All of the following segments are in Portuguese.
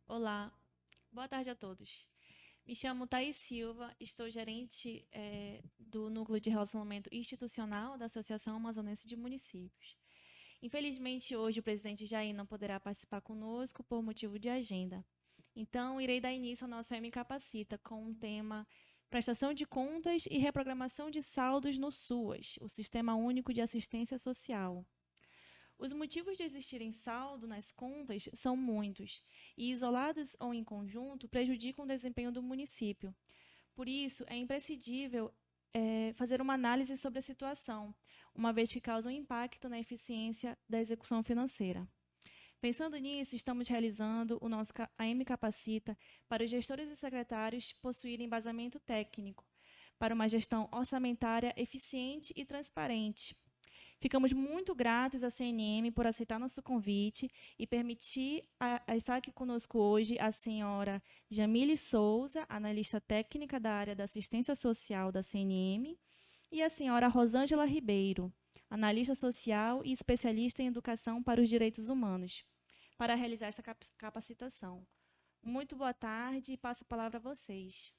Olá, boa tarde a todos. Me chamo Thaís Silva, estou gerente do Núcleo de Relacionamento Institucional da Associação Amazonense de Municípios. Infelizmente, hoje o presidente Jair não poderá participar conosco por motivo de agenda. Então, irei dar início ao nosso M Capacita com o tema Prestação de Contas e Reprogramação de Saldos no SUAS, o Sistema Único de Assistência Social. Os motivos de existirem saldo nas contas são muitos e, isolados ou em conjunto, prejudicam o desempenho do município. Por isso, é imprescindível fazer uma análise sobre a situação, uma vez que causam impacto na eficiência da execução financeira. Pensando nisso, estamos realizando o nosso AM Capacita para os gestores e secretários possuírem embasamento técnico, para uma gestão orçamentária eficiente e transparente. Ficamos muito gratos à CNM por aceitar nosso convite e permitir estar aqui conosco hoje a senhora Jamile Souza, analista técnica da área da assistência social da CNM, e a senhora Rosângela Ribeiro, analista social e especialista em educação para os direitos humanos, para realizar essa capacitação. Muito boa tarde e passo a palavra a vocês.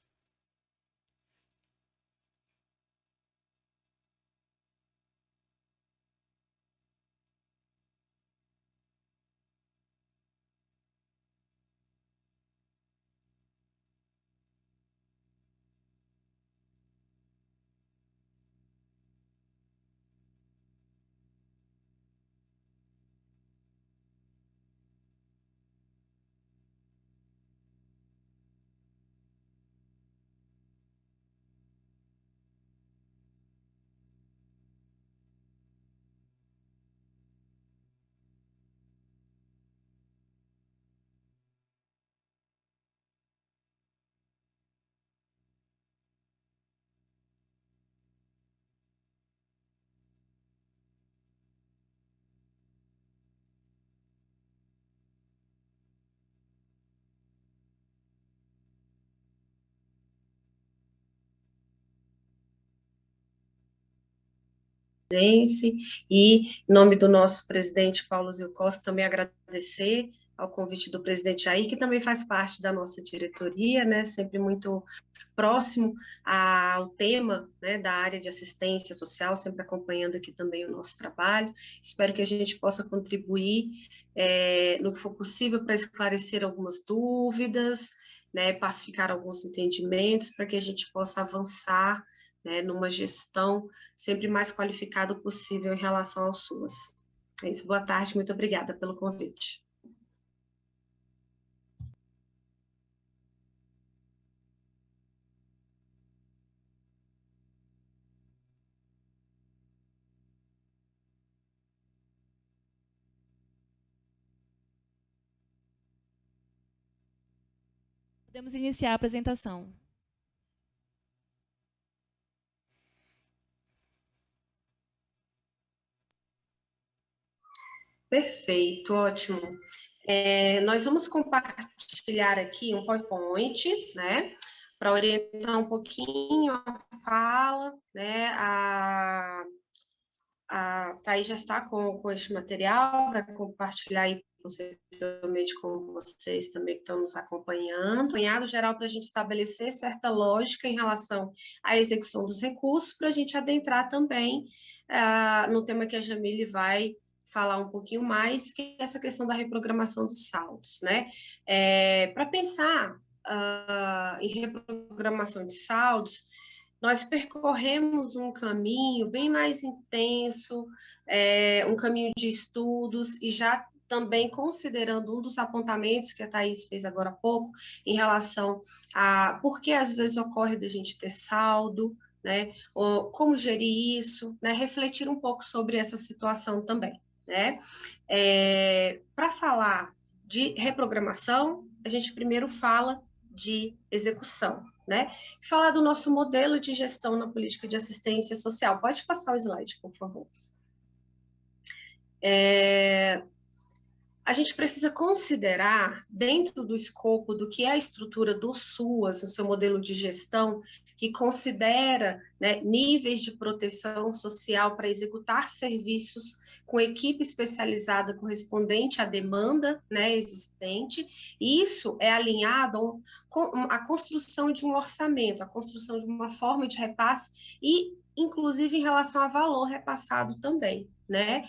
E, em nome do nosso presidente Paulo Zil Costa, também agradecer ao convite do presidente Jair, que também faz parte da nossa diretoria, né, sempre muito próximo ao tema, né, da área de assistência social, sempre acompanhando aqui também o nosso trabalho. Espero que a gente possa contribuir no que for possível para esclarecer algumas dúvidas, né, pacificar alguns entendimentos, para que a gente possa avançar, né, numa gestão sempre mais qualificado possível em relação ao SUAS. É isso, boa tarde, muito obrigada pelo convite. Podemos iniciar a apresentação. Perfeito, ótimo. Nós vamos compartilhar aqui um PowerPoint, né, para orientar um pouquinho a fala, né, a Thaís já está com este material, vai compartilhar aí possivelmente com vocês também que estão nos acompanhando. Apanhado geral para a gente estabelecer certa lógica em relação à execução dos recursos, para a gente adentrar também no tema que a Jamile vai falar um pouquinho mais, que é essa questão da reprogramação dos saldos, né? Para pensar em reprogramação de saldos, nós percorremos um caminho bem mais intenso, um caminho de estudos, e já também considerando um dos apontamentos que a Thaís fez agora há pouco, em relação a por que às vezes ocorre da gente ter saldo, né? Ou como gerir isso, né? Refletir um pouco sobre essa situação também, né? Para falar de reprogramação, a gente primeiro fala de execução, né? Falar do nosso modelo de gestão na política de assistência social. Pode passar o slide, por favor. a gente precisa considerar, dentro do escopo do que é a estrutura do SUAS, o seu modelo de gestão, que considera, né, níveis de proteção social para executar serviços com equipe especializada correspondente à demanda, né, existente. Isso é alinhado à construção de um orçamento, à construção de uma forma de repasse e, inclusive, em relação a valor repassado também, né?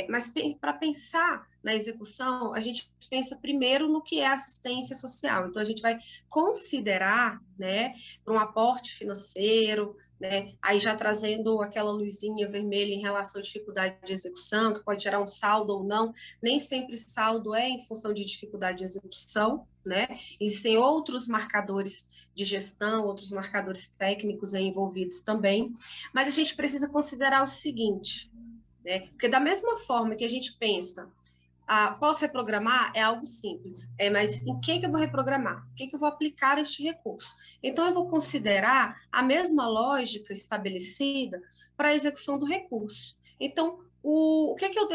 Mas para pensar na execução, a gente pensa primeiro no que é assistência social. Então, a gente vai considerar, né, para um aporte financeiro, né, aí já trazendo aquela luzinha vermelha em relação à dificuldade de execução, que pode gerar um saldo ou não. Nem sempre saldo é em função de dificuldade de execução, né? Existem outros marcadores de gestão, outros marcadores técnicos envolvidos também, mas a gente precisa considerar o seguinte, né? Porque da mesma forma que a gente pensa, posso reprogramar? É algo simples. Mas em que eu vou reprogramar? O que eu vou aplicar este recurso? Então, eu vou considerar a mesma lógica estabelecida para a execução do recurso. Então, o que eu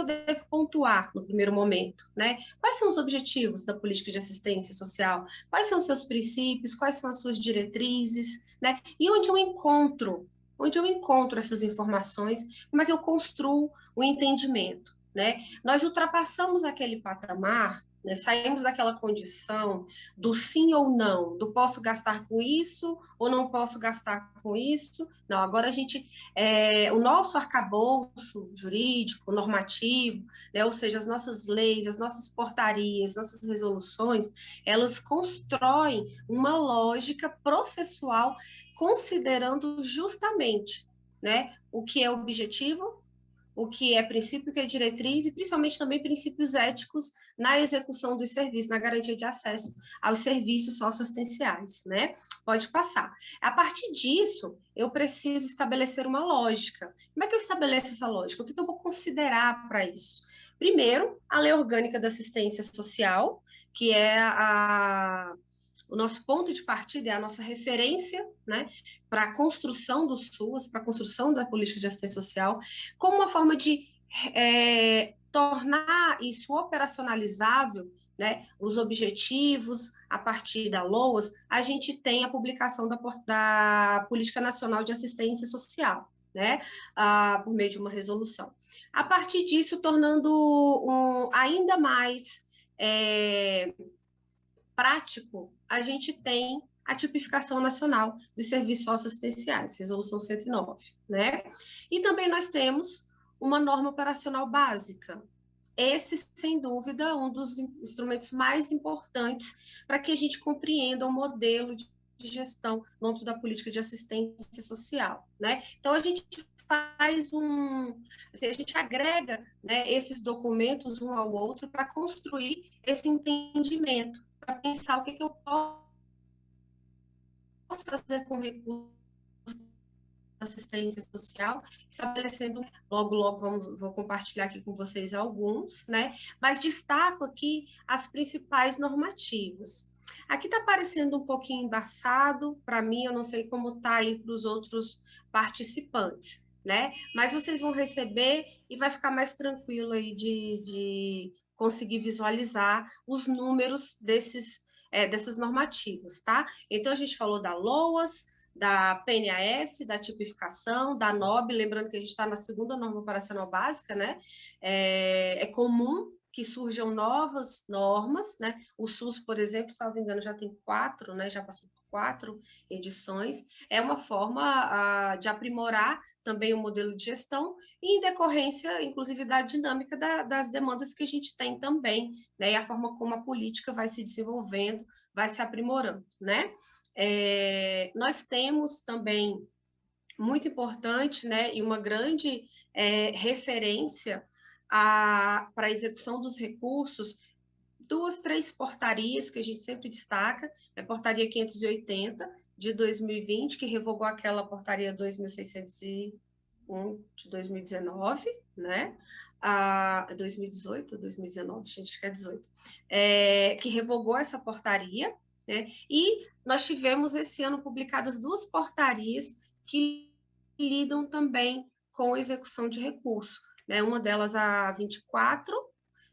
devo pontuar no primeiro momento, né? Quais são os objetivos da política de assistência social? Quais são os seus princípios? Quais são as suas diretrizes, né? E onde eu encontro essas informações? Como é que eu construo o entendimento, né? Nós ultrapassamos aquele patamar, né? Saímos daquela condição do sim ou não, do posso gastar com isso ou não posso gastar com isso. Não, agora a gente, o nosso arcabouço jurídico, normativo, né? Ou seja, as nossas leis, as nossas portarias, nossas resoluções, elas constroem uma lógica processual considerando justamente, né, o que é objetivo, o que é princípio, o que é diretriz e principalmente também princípios éticos na execução dos serviços, na garantia de acesso aos serviços socioassistenciais, né? Pode passar. A partir disso, eu preciso estabelecer uma lógica. Como é que eu estabeleço essa lógica? O que eu vou considerar para isso? Primeiro, a Lei Orgânica da Assistência Social, que é o nosso ponto de partida, é a nossa referência, né, para a construção do SUAS, para a construção da política de assistência social, como uma forma de tornar isso operacionalizável, né, os objetivos, a partir da LOAS, a gente tem a publicação da Política Nacional de Assistência Social, né, por meio de uma resolução. A partir disso, tornando ainda mais prático, a gente tem a tipificação nacional dos serviços socioassistenciais, resolução 109, né? E também nós temos uma norma operacional básica. Esse, sem dúvida, um dos instrumentos mais importantes para que a gente compreenda o modelo de gestão no âmbito da política de assistência social, né? Então, a gente faz a gente agrega, né, esses documentos um ao outro para construir esse entendimento, para pensar o que eu posso fazer com recursos de assistência social, estabelecendo, logo vou compartilhar aqui com vocês alguns, né? Mas destaco aqui as principais normativas. Aqui está parecendo um pouquinho embaçado, para mim, eu não sei como está aí para os outros participantes, né? Mas vocês vão receber e vai ficar mais tranquilo aí de conseguir visualizar os números dessas normativas, tá? Então, a gente falou da LOAS, da PNAS, da tipificação, da NOB, lembrando que a gente está na segunda norma operacional básica, né? É comum que surjam novas normas, né? O SUS, por exemplo, salvo engano, já tem 4, né? Já passou por 4 edições. É uma forma de aprimorar também o modelo de gestão e em decorrência, inclusive, da dinâmica das demandas que a gente tem também, né? E a forma como a política vai se desenvolvendo, vai se aprimorando, né? Nós temos também, muito importante, né, e uma grande referência para a execução dos recursos, 3 portarias que a gente sempre destaca, a portaria 580 de 2020, que revogou aquela portaria 2601 de 2019, né? 2018 ou 2019, gente, acho que é 18, que revogou essa portaria, né? E nós tivemos esse ano publicadas 2 portarias que lidam também com execução de recurso, né? Uma delas a 24,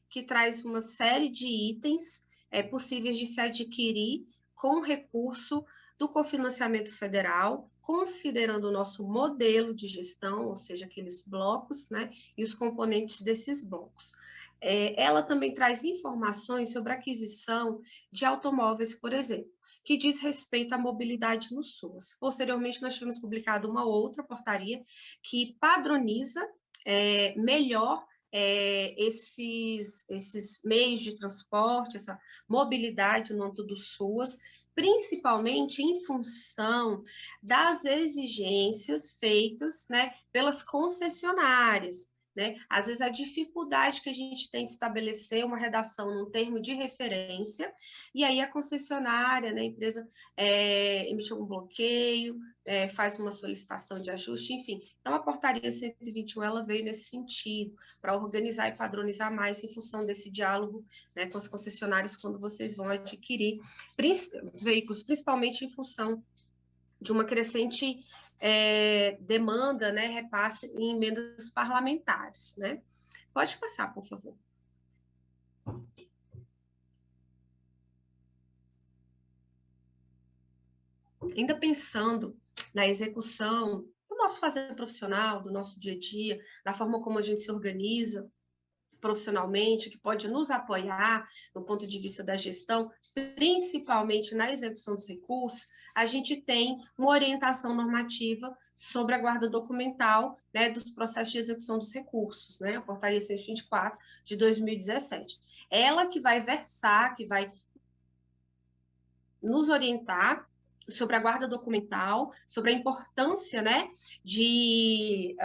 que traz uma série de itens possíveis de se adquirir com recurso do cofinanciamento federal, considerando o nosso modelo de gestão, ou seja, aqueles blocos, né, e os componentes desses blocos. Ela também traz informações sobre a aquisição de automóveis, por exemplo, que diz respeito à mobilidade no SUAS. Posteriormente, nós tivemos publicado uma outra portaria que padroniza melhor esses meios de transporte, essa mobilidade no âmbito do SUAS, principalmente em função das exigências feitas, né, pelas concessionárias. Né? Às vezes, a dificuldade que a gente tem de estabelecer uma redação num termo de referência, e aí a concessionária, né, a empresa emite algum bloqueio, faz uma solicitação de ajuste, enfim. Então, a portaria 121 ela veio nesse sentido, para organizar e padronizar mais em função desse diálogo, né, com as concessionárias quando vocês vão adquirir os veículos, principalmente em função de uma crescente demanda, né, repasse em emendas parlamentares, né? Pode passar, por favor. Ainda pensando na execução do nosso fazer profissional, do nosso dia a dia, da forma como a gente se organiza profissionalmente, que pode nos apoiar no ponto de vista da gestão, principalmente na execução dos recursos, a gente tem uma orientação normativa sobre a guarda documental, né, dos processos de execução dos recursos, né, a portaria 124 de 2017. Ela que vai versar, que vai nos orientar sobre a guarda documental, sobre a importância, né, de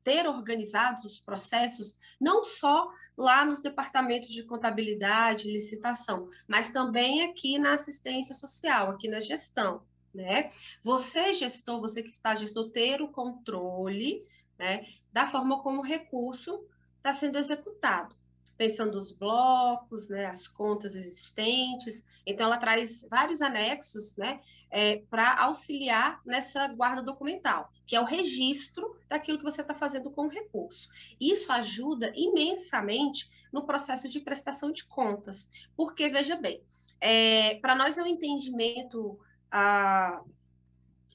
ter organizados os processos, não só lá nos departamentos de contabilidade, licitação, mas também aqui na assistência social, aqui na gestão, né? Você, gestor, você que está gestor, ter o controle, né, da forma como o recurso está sendo executado, pensando os blocos, né, as contas existentes. Então, ela traz vários anexos, né, para auxiliar nessa guarda documental, que é o registro daquilo que você está fazendo com o recurso. Isso ajuda imensamente no processo de prestação de contas, porque, veja bem, para nós é um entendimento...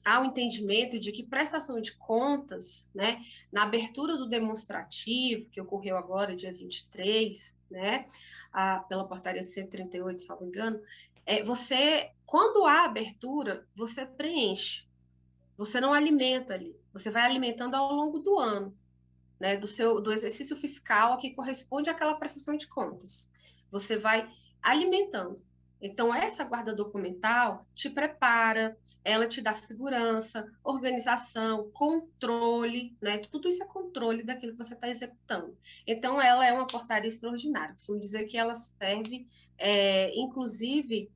Há o entendimento de que prestação de contas, né, na abertura do demonstrativo, que ocorreu agora, dia 23, né, pela portaria 138, se não me engano, você, quando há abertura, você preenche, você não alimenta ali, você vai alimentando ao longo do ano, né, do exercício fiscal que corresponde àquela prestação de contas. Você vai alimentando. Então, essa guarda documental te prepara, ela te dá segurança, organização, controle, né? Tudo isso é controle daquilo que você está executando. Então, ela é uma portaria extraordinária. Costumo dizer que ela serve, inclusive,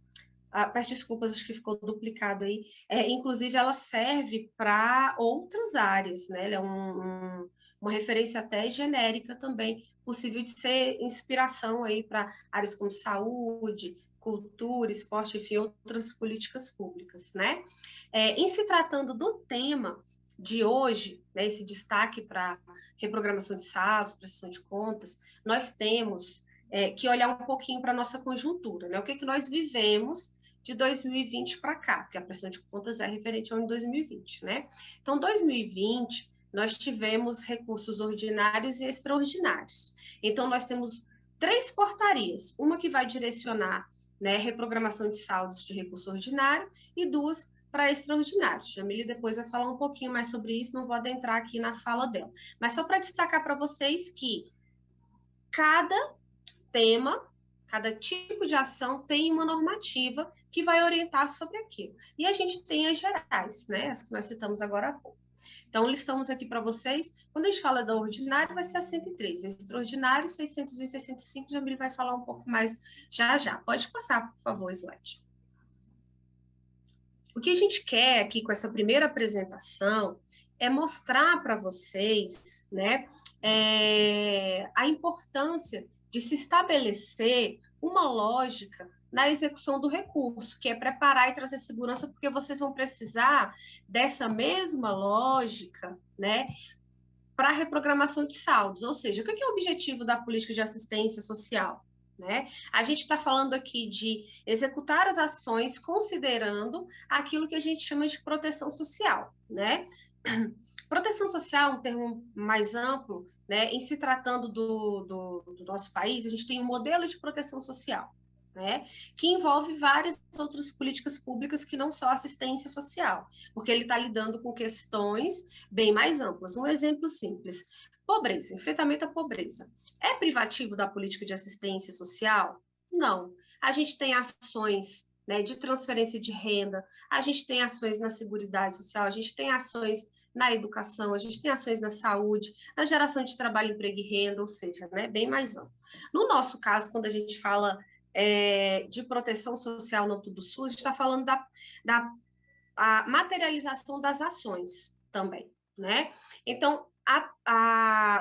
peço desculpas, acho que ficou duplicado aí, inclusive ela serve para outras áreas, né? Ela é uma referência até genérica também, possível de ser inspiração aí para áreas como saúde, cultura, esporte, enfim, outras políticas públicas, né? Em se tratando do tema de hoje, né, esse destaque para reprogramação de saldos, prestação de contas, nós temos que olhar um pouquinho para a nossa conjuntura, né? O que nós vivemos de 2020 para cá, porque a prestação de contas é referente ao ano de 2020, né? Então, 2020, nós tivemos recursos ordinários e extraordinários. Então, nós temos 3 portarias, uma que vai direcionar, né, reprogramação de saldos de recurso ordinário e 2 para extraordinário. Jamile depois vai falar um pouquinho mais sobre isso, não vou adentrar aqui na fala dela. Mas só para destacar para vocês que cada tema, cada tipo de ação tem uma normativa que vai orientar sobre aquilo. E a gente tem as gerais, né, as que nós citamos agora há pouco. Então, listamos aqui para vocês, quando a gente fala da ordinária, vai ser a 103, extraordinário, 601 e 605, Jamile vai falar um pouco mais já já. Pode passar, por favor, slide. O que a gente quer aqui com essa primeira apresentação é mostrar para vocês, né, a importância de se estabelecer uma lógica na execução do recurso, que é preparar e trazer segurança, porque vocês vão precisar dessa mesma lógica, né, para a reprogramação de saldos, ou seja, o que é o objetivo da política de assistência social? Né? A gente está falando aqui de executar as ações considerando aquilo que a gente chama de proteção social, né? Proteção social é um termo mais amplo, né? Em se tratando do nosso país, a gente tem um modelo de proteção social, né? Que envolve várias outras políticas públicas que não só assistência social, porque ele está lidando com questões bem mais amplas. Um exemplo simples: pobreza, enfrentamento à pobreza. É privativo da política de assistência social? Não. A gente tem ações, né, de transferência de renda, a gente tem ações na Seguridade Social, a gente tem ações na educação, a gente tem ações na saúde, na geração de trabalho, emprego e renda, ou seja, né, bem mais amplo. No nosso caso, quando a gente fala de proteção social no Tudo SUS, a gente está falando da materialização das ações também, né? Então,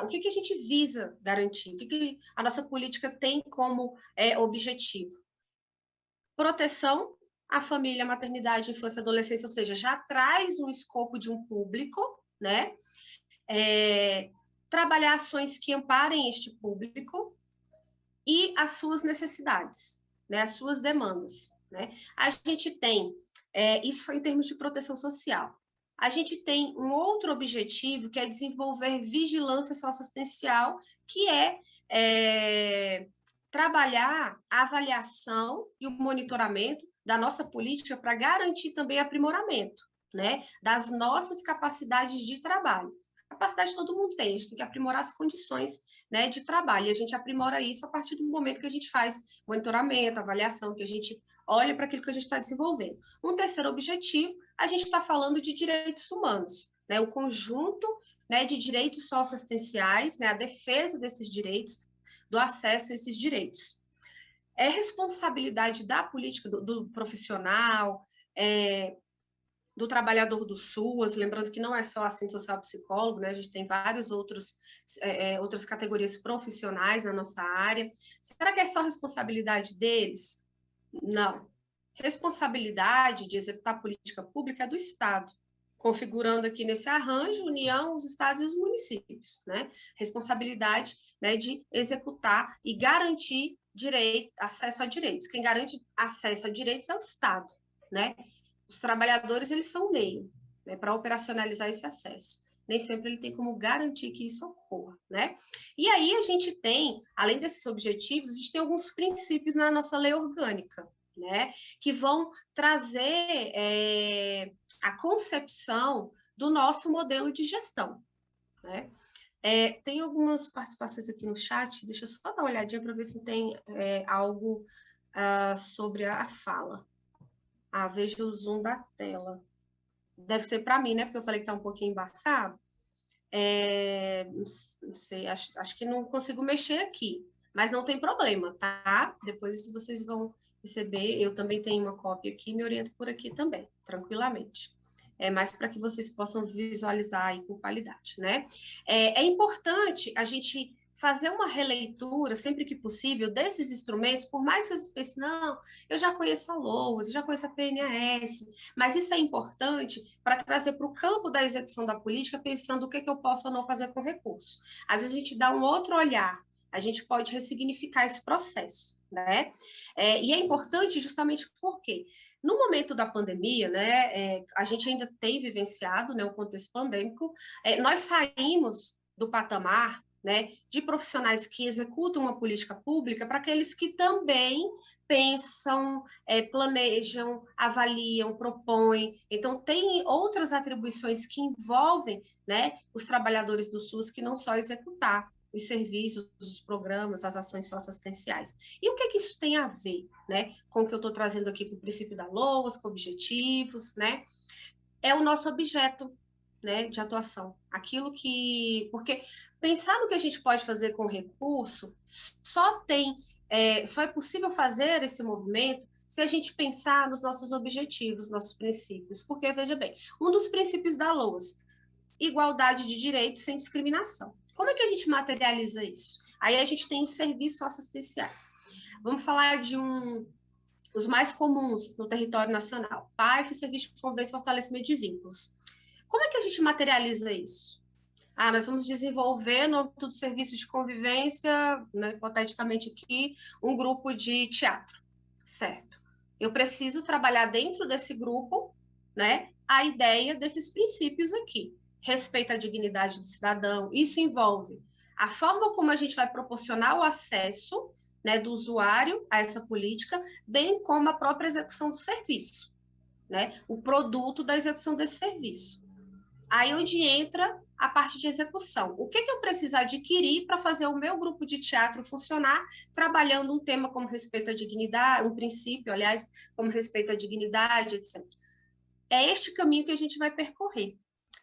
o que a gente visa garantir? O que a nossa política tem como objetivo? Proteção à família, maternidade, infância e adolescência, ou seja, já traz um escopo de um público, né? Trabalhar ações que amparem este público e as suas necessidades, né? As suas demandas, né? A gente tem, isso foi em termos de proteção social. A gente tem um outro objetivo, que é desenvolver vigilância socioassistencial, que trabalhar a avaliação e o monitoramento da nossa política para garantir também aprimoramento, né, das nossas capacidades de trabalho. Capacidade todo mundo tem, a gente tem que aprimorar as condições, né, de trabalho, e a gente aprimora isso a partir do momento que a gente faz monitoramento, avaliação, que a gente olha para aquilo que a gente está desenvolvendo. Um terceiro objetivo, a gente está falando de direitos humanos, né, o conjunto, né, de direitos socioassistenciais, né, a defesa desses direitos, do acesso a esses direitos. É responsabilidade da política, do profissional, do trabalhador do SUAS, lembrando que não é só assistente social psicólogo, né? A gente tem várias outras categorias profissionais na nossa área. Será que é só responsabilidade deles? Não. Responsabilidade de executar política pública é do Estado, configurando aqui nesse arranjo União, os estados e os municípios, né? Responsabilidade, né, de executar e garantir acesso a direitos. Quem garante acesso a direitos é o Estado, né? Os trabalhadores, eles são o meio, né, para operacionalizar esse acesso. Nem sempre ele tem como garantir que isso ocorra, né? E aí a gente tem, além desses objetivos, a gente tem alguns princípios na nossa lei orgânica, né, que vão trazer a concepção do nosso modelo de gestão, né? Tem algumas participações aqui no chat, deixa eu só dar uma olhadinha para ver se tem algo sobre a fala. Veja o zoom da tela. Deve ser para mim, né? Porque eu falei que está um pouquinho embaçado. Não sei, acho que não consigo mexer aqui, mas não tem problema, tá? Depois vocês vão receber. Eu também tenho uma cópia aqui, me oriento por aqui também, tranquilamente. Mais para que vocês possam visualizar aí com qualidade, né? É importante a gente fazer uma releitura, sempre que possível, desses instrumentos, por mais que vocês pensem, não, eu já conheço a LOAS, eu já conheço a PNAS, mas isso é importante para trazer para o campo da execução da política, pensando o que eu posso ou não fazer com o recurso. Às vezes a gente dá um outro olhar, a gente pode ressignificar esse processo, né? E é importante justamente porque no momento da pandemia, né, a gente ainda tem vivenciado, né, o contexto pandêmico, nós saímos do patamar, né, de profissionais que executam uma política pública para aqueles que também pensam, planejam, avaliam, propõem. Então, tem outras atribuições que envolvem, né, os trabalhadores do SUS que não só executar os serviços, os programas, as ações socioassistenciais. E o que isso tem a ver, né, com o que eu estou trazendo aqui com o princípio da LOAS, com objetivos, né? É o nosso objeto, né, de atuação. Aquilo que... Porque pensar no que a gente pode fazer com o recurso só é possível fazer esse movimento se a gente pensar nos nossos objetivos, nossos princípios. Porque, veja bem, um dos princípios da LOAS, igualdade de direitos sem discriminação. Como é que a gente materializa isso? Aí a gente tem os serviços assistenciais. Vamos falar de os mais comuns no território nacional. PAIF, Serviço de Convivência e Fortalecimento de Vínculos. Como é que a gente materializa isso? Nós vamos desenvolver no âmbito do serviço de convivência, né, hipoteticamente aqui, um grupo de teatro, certo? Eu preciso trabalhar dentro desse grupo, né, a ideia desses princípios aqui. Respeito à dignidade do cidadão, isso envolve a forma como a gente vai proporcionar o acesso, né, do usuário a essa política, bem como a própria execução do serviço, né, o produto da execução desse serviço. Aí onde entra a parte de execução. O que eu preciso adquirir para fazer o meu grupo de teatro funcionar, trabalhando um tema como respeito à dignidade, um princípio, aliás, como respeito à dignidade, etc. É este caminho que a gente vai percorrer.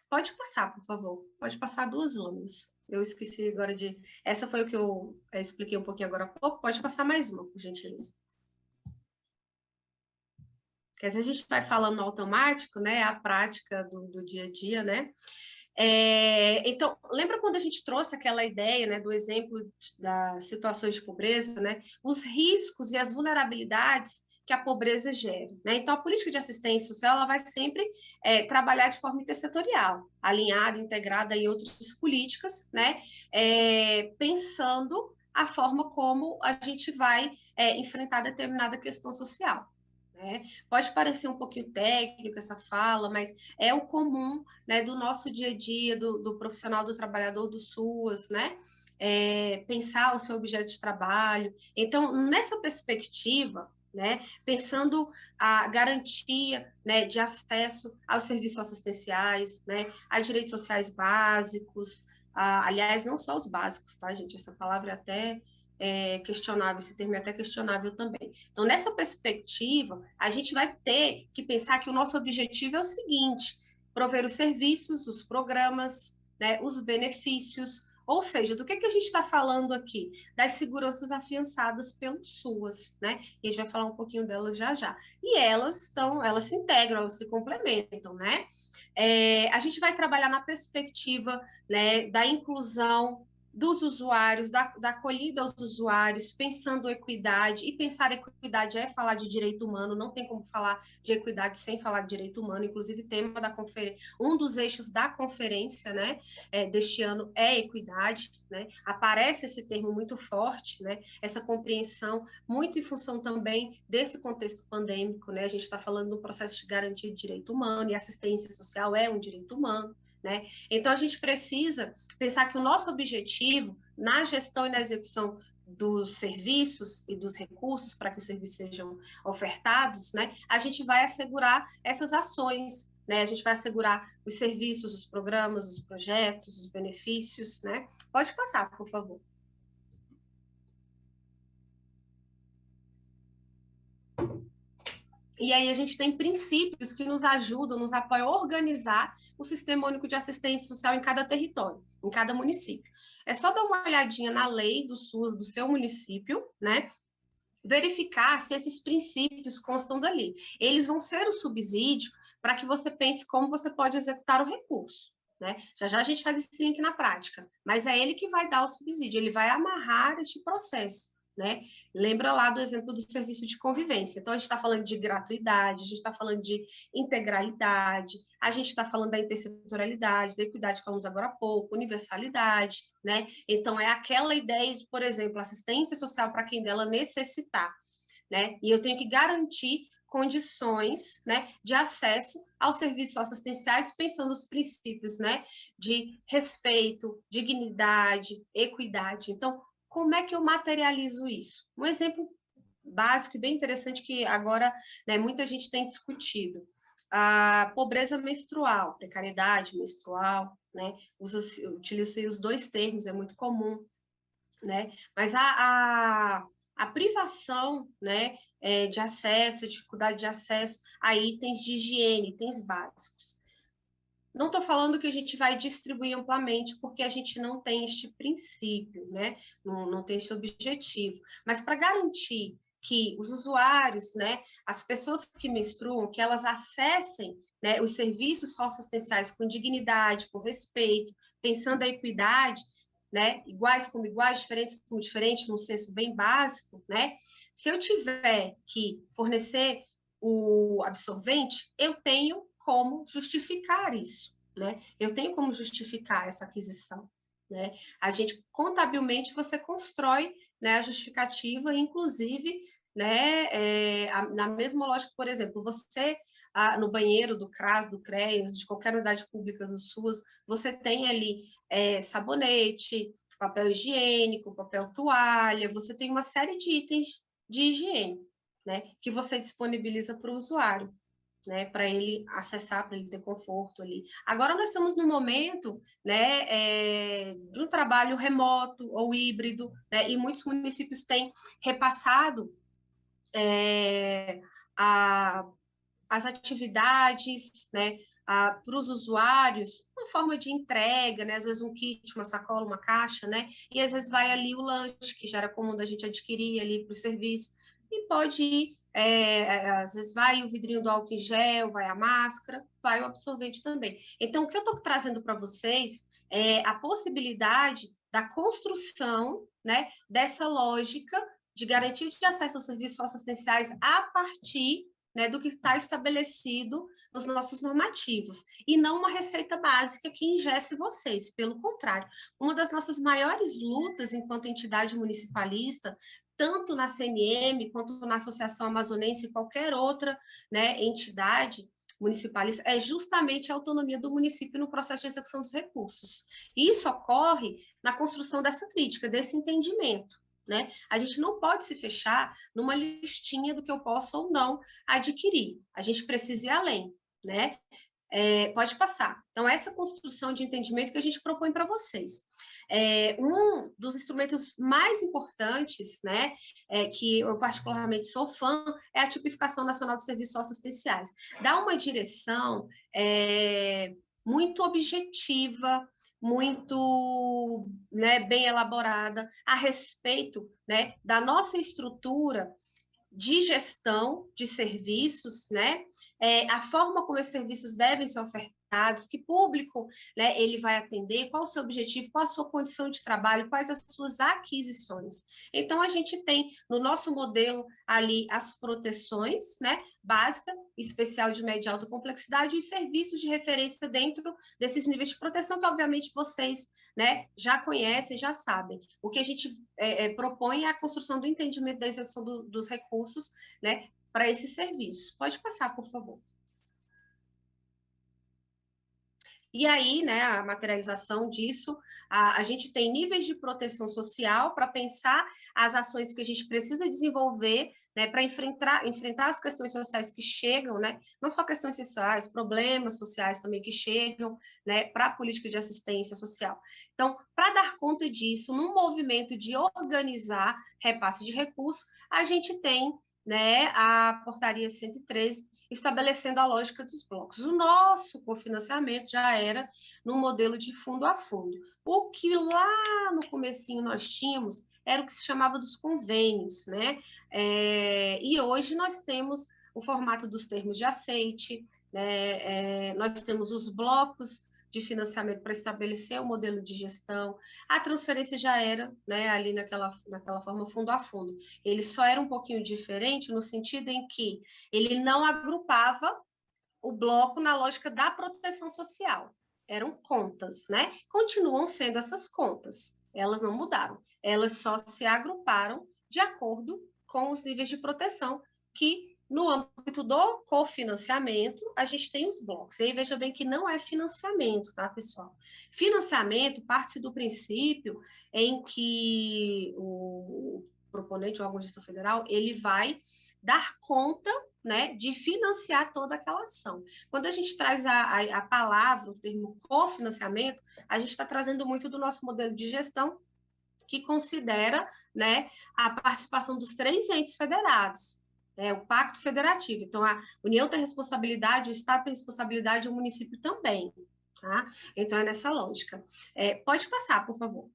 Pode passar, por favor. Pode passar 2 lâminas. Eu esqueci agora de... Essa foi o que eu expliquei um pouquinho agora há pouco. Pode passar mais uma, por gentileza. Porque às vezes a gente vai falando no automático, né? A prática do dia a dia, né? Então, lembra quando a gente trouxe aquela ideia, né, do exemplo das situações de pobreza, né? Os riscos e as vulnerabilidades que a pobreza gera, né? Então, a política de assistência social ela vai sempre trabalhar de forma intersetorial, alinhada, integrada em outras políticas, né? Pensando a forma como a gente vai enfrentar determinada questão social. Né? Pode parecer um pouquinho técnico essa fala, mas é o comum, né, do nosso dia a dia, do profissional, do trabalhador, do SUAS, né? Pensar o seu objeto de trabalho. Então, nessa perspectiva, né, pensando a garantia, né, de acesso aos serviços assistenciais, né, a direitos sociais básicos, aliás, não só os básicos, tá, gente? Essa palavra até questionável, esse termo é até questionável também. Então, nessa perspectiva, a gente vai ter que pensar que o nosso objetivo é o seguinte: prover os serviços, os programas, né, os benefícios, ou seja, do que a gente está falando aqui? Das seguranças afiançadas pelo SUAS, né? E a gente vai falar um pouquinho delas já já. E elas se integram, elas se complementam, né? A gente vai trabalhar na perspectiva, né, da inclusão dos usuários, da acolhida aos usuários, pensando equidade, e pensar equidade é falar de direito humano, não tem como falar de equidade sem falar de direito humano, inclusive tema da conferência, um dos eixos da conferência, né, deste ano é equidade, né, aparece esse termo muito forte, né, essa compreensão, muito em função também desse contexto pandêmico, né, a gente está falando do processo de garantia de direito humano, e assistência social é um direito humano, né? Então, a gente precisa pensar que o nosso objetivo na gestão e na execução dos serviços e dos recursos para que os serviços sejam ofertados, né? A gente vai assegurar essas ações, né? A gente vai assegurar os serviços, os programas, os projetos, os benefícios, né? Pode passar, por favor. E aí a gente tem princípios que nos ajudam, nos apoiam a organizar o Sistema Único de Assistência Social em cada território, em cada município. É só dar uma olhadinha na lei do SUS do seu município, né? Verificar se esses princípios constam dali. Eles vão ser o subsídio para que você pense como você pode executar o recurso. Né? Já já a gente faz esse link na prática, mas é ele que vai dar o subsídio, ele vai amarrar este processo. Né? Lembra lá do exemplo do serviço de convivência. Então, a gente está falando de gratuidade, a gente está falando de integralidade, a gente está falando da intersetorialidade, da equidade que falamos agora há pouco, universalidade, né? Então, é aquela ideia de, por exemplo, assistência social para quem dela necessitar, né? E eu tenho que garantir condições, né, de acesso aos serviços assistenciais, pensando nos princípios, né, de respeito, dignidade, equidade. Então, como é que eu materializo isso? Um exemplo básico e bem interessante que agora, né, muita gente tem discutido. A pobreza menstrual, precariedade menstrual, né? Utilizo os 2 termos, é muito comum, né? Mas a privação, né, de acesso, dificuldade de acesso a itens de higiene, itens básicos. Não estou falando que a gente vai distribuir amplamente, porque a gente não tem este princípio, né? Não tem esse objetivo. Mas para garantir que os usuários, né, as pessoas que menstruam, que elas acessem, né, os serviços socioassistenciais com dignidade, com respeito, pensando a equidade, né, iguais como iguais, diferentes como diferentes, num senso bem básico, né? Se eu tiver que fornecer o absorvente, eu tenho como justificar isso, né? Eu tenho como justificar essa aquisição, né? A gente, contabilmente, você constrói, né, a justificativa, inclusive, né, na mesma lógica, por exemplo, você, no banheiro do CRAS, do CREAS, de qualquer unidade pública do SUS, você tem ali sabonete, papel higiênico, papel toalha, você tem uma série de itens de higiene, né, que você disponibiliza para o usuário, né, para ele acessar, para ele ter conforto ali. Agora nós estamos no momento, né, de um trabalho remoto ou híbrido, né, e muitos municípios têm repassado as atividades, né, para os usuários, uma forma de entrega, né, às vezes um kit, uma sacola, uma caixa, né, e às vezes vai ali o lanche, que já era comum da gente adquirir ali para o serviço, e pode ir, às vezes vai o vidrinho do álcool em gel, vai a máscara, vai o absorvente também. Então, o que eu estou trazendo para vocês é a possibilidade da construção, né, dessa lógica de garantia de acesso aos serviços socioassistenciais a partir, né, do que está estabelecido nos nossos normativos, e não uma receita básica que engesse vocês. Pelo contrário, uma das nossas maiores lutas enquanto entidade municipalista, tanto na CNM, quanto na Associação Amazonense e qualquer outra, né, entidade municipalista, é justamente a autonomia do município no processo de execução dos recursos. E isso ocorre na construção dessa crítica, desse entendimento, né? A gente não pode se fechar numa listinha do que eu posso ou não adquirir. A gente precisa ir além, né? Pode passar. Então, essa construção de entendimento que a gente propõe para vocês. Um dos instrumentos mais importantes, né, que eu particularmente sou fã, é a Tipificação Nacional de Serviços Socioassistenciais. Dá uma direção muito objetiva, muito, né, bem elaborada a respeito, né, da nossa estrutura de gestão de serviços, né? A forma como esses serviços devem ser ofertados, que público, né, ele vai atender, qual o seu objetivo, qual a sua condição de trabalho, quais as suas aquisições. Então, a gente tem no nosso modelo ali as proteções, né, básica, especial de média e alta complexidade, e os serviços de referência dentro desses níveis de proteção, que obviamente vocês, né, já conhecem, já sabem. O que a gente propõe é a construção do entendimento da execução dos recursos, né, para esse serviço. Pode passar, por favor. E aí, né, a materialização disso, a gente tem níveis de proteção social para pensar as ações que a gente precisa desenvolver, né, para enfrentar as questões sociais que chegam, né, não só questões sociais, problemas sociais também que chegam, né, para a política de assistência social. Então, para dar conta disso, num movimento de organizar repasse de recursos, a gente tem, né, a portaria 113, estabelecendo a lógica dos blocos. O nosso cofinanciamento já era no modelo de fundo a fundo. O que lá no comecinho nós tínhamos era o que se chamava dos convênios, né? E hoje nós temos o formato dos termos de aceite, né? Nós temos os blocos de financiamento para estabelecer o modelo de gestão. A transferência já era, né, ali naquela forma fundo a fundo. Ele só era um pouquinho diferente no sentido em que ele não agrupava o bloco na lógica da proteção social. Eram contas, né? Continuam sendo essas contas. Elas não mudaram. Elas só se agruparam de acordo com os níveis de proteção que no âmbito do cofinanciamento, a gente tem os blocos. E aí veja bem que não é financiamento, tá, pessoal? Financiamento parte do princípio em que o proponente, o órgão gestor federal, ele vai dar conta, né, de financiar toda aquela ação. Quando a gente traz a palavra, o termo cofinanciamento, a gente está trazendo muito do nosso modelo de gestão, que considera, né, a participação dos 3 entes federados, o Pacto Federativo. Então, a União tem responsabilidade, o Estado tem responsabilidade, o município também. Tá? Então, é nessa lógica. Pode passar, por favor.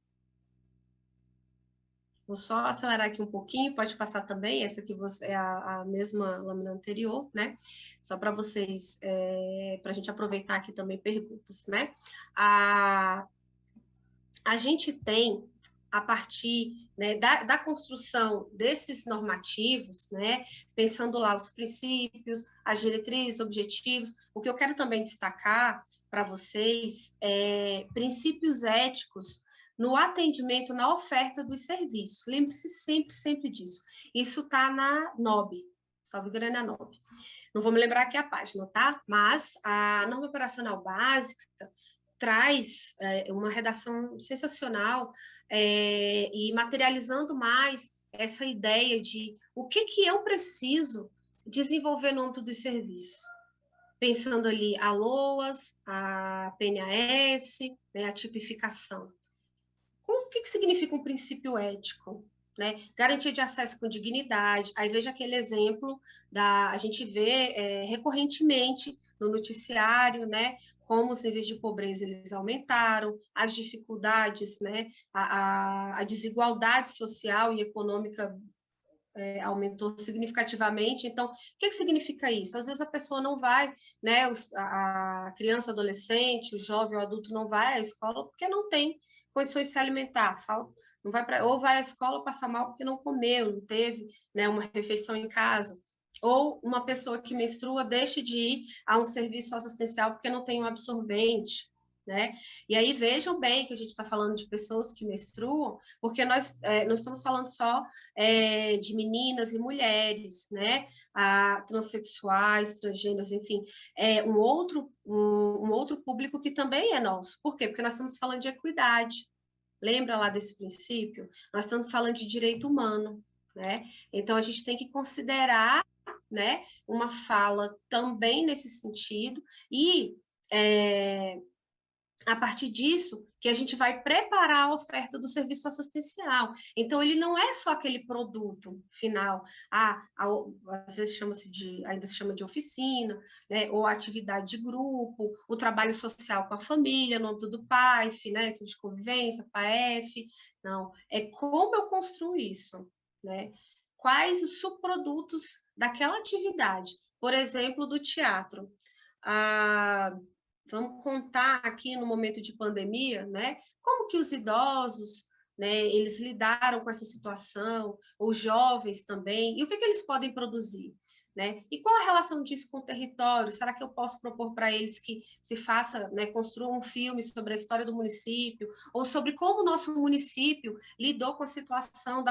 Vou só acelerar aqui um pouquinho, pode passar também, essa aqui é a mesma lâmina anterior, né? Só para vocês, para a gente aproveitar aqui também perguntas, né? A gente tem a partir, né, da construção desses normativos, né, pensando lá os princípios, as diretrizes, objetivos. O que eu quero também destacar para vocês é princípios éticos no atendimento, na oferta dos serviços. Lembre-se sempre, sempre disso. Isso está na NOB, salvo engano, é na NOB. Não vou me lembrar aqui a página, tá? Mas a norma operacional básica traz uma redação sensacional e materializando mais essa ideia de o que eu preciso desenvolver no âmbito dos serviços. Pensando ali a LOAS, a PNAS, né, a tipificação. O que significa um princípio ético? Né? Garantia de acesso com dignidade. Aí veja aquele exemplo a gente vê recorrentemente no noticiário, né? Como os níveis de pobreza eles aumentaram, as dificuldades, né? A desigualdade social e econômica aumentou significativamente. Então, o que significa isso? Às vezes a pessoa não vai, né? A criança, o adolescente, o jovem, o adulto não vai à escola porque não tem condições de se alimentar, não vai ou vai à escola passar mal porque não comeu, não teve, né, uma refeição em casa. Ou uma pessoa que menstrua deixa de ir a um serviço assistencial porque não tem um absorvente, né? E aí vejam bem que a gente está falando de pessoas que menstruam, porque nós não estamos falando só de meninas e mulheres, né? Transsexuais, transgêneros, enfim, um outro público que também é nosso. Por quê? Porque nós estamos falando de equidade. Lembra lá desse princípio? Nós estamos falando de direito humano, né? Então a gente tem que considerar, né, uma fala também nesse sentido e a partir disso, que a gente vai preparar a oferta do serviço assistencial. Então, ele não é só aquele produto final. Às vezes ainda se chama de oficina, né? Ou atividade de grupo, o trabalho social com a família, no âmbito do PAEF, né? De convivência, PAEF. Não, é como eu construo isso, né? Quais os subprodutos daquela atividade. Por exemplo, do teatro. Vamos contar aqui no momento de pandemia, né? Como que os idosos, né, eles lidaram com essa situação, os jovens também, e o que eles podem produzir, né? E qual a relação disso com o território? Será que eu posso propor para eles que se faça, né, construa um filme sobre a história do município, ou sobre como o nosso município lidou com a situação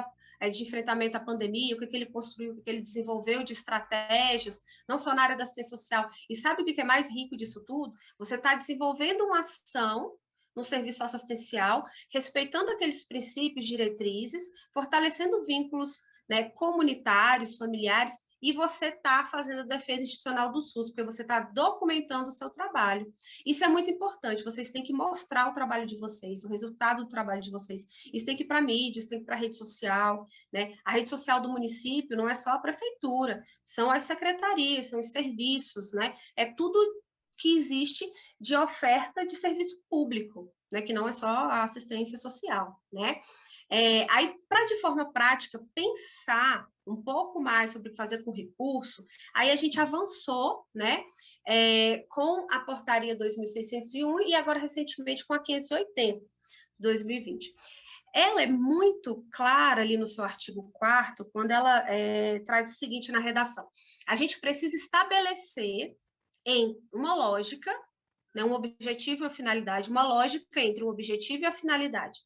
de enfrentamento à pandemia, o que ele construiu, o que ele desenvolveu de estratégias, não só na área da assistência social. E sabe o que é mais rico disso tudo? Você está desenvolvendo uma ação no serviço assistencial, respeitando aqueles princípios, diretrizes, fortalecendo vínculos, né, comunitários, familiares, e você está fazendo a defesa institucional do SUS, porque você está documentando o seu trabalho. Isso é muito importante, vocês têm que mostrar o trabalho de vocês, o resultado do trabalho de vocês. Isso tem que ir para a mídia, isso tem que ir para a rede social, né? A rede social do município não é só a prefeitura, são as secretarias, são os serviços, né? É tudo que existe de oferta de serviço público, né? Que não é só a assistência social, né? Aí, para de forma prática pensar um pouco mais sobre o que fazer com recurso, aí a gente avançou, né, com a portaria 2601 e agora recentemente com a 580 de 2020. Ela é muito clara ali no seu artigo 4º, quando ela traz o seguinte na redação: a gente precisa estabelecer em uma lógica, né, um objetivo e a finalidade, uma lógica entre o objetivo e a finalidade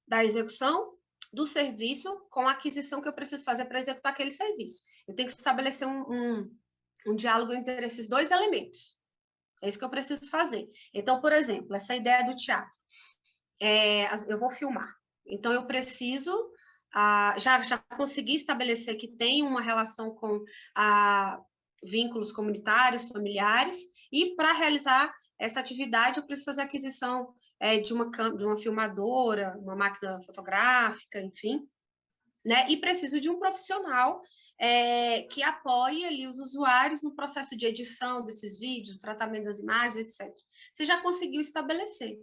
da execução do serviço com a aquisição que eu preciso fazer para executar aquele serviço. Eu tenho que estabelecer um diálogo entre esses dois elementos. É isso que eu preciso fazer. Então, por exemplo, essa ideia do teatro. Eu vou filmar. Então, eu preciso... já consegui estabelecer que tem uma relação com vínculos comunitários, familiares, e para realizar essa atividade eu preciso fazer aquisição de uma filmadora, uma máquina fotográfica, enfim, né? E preciso de um profissional que apoie ali os usuários no processo de edição desses vídeos, tratamento das imagens, etc. Você já conseguiu estabelecer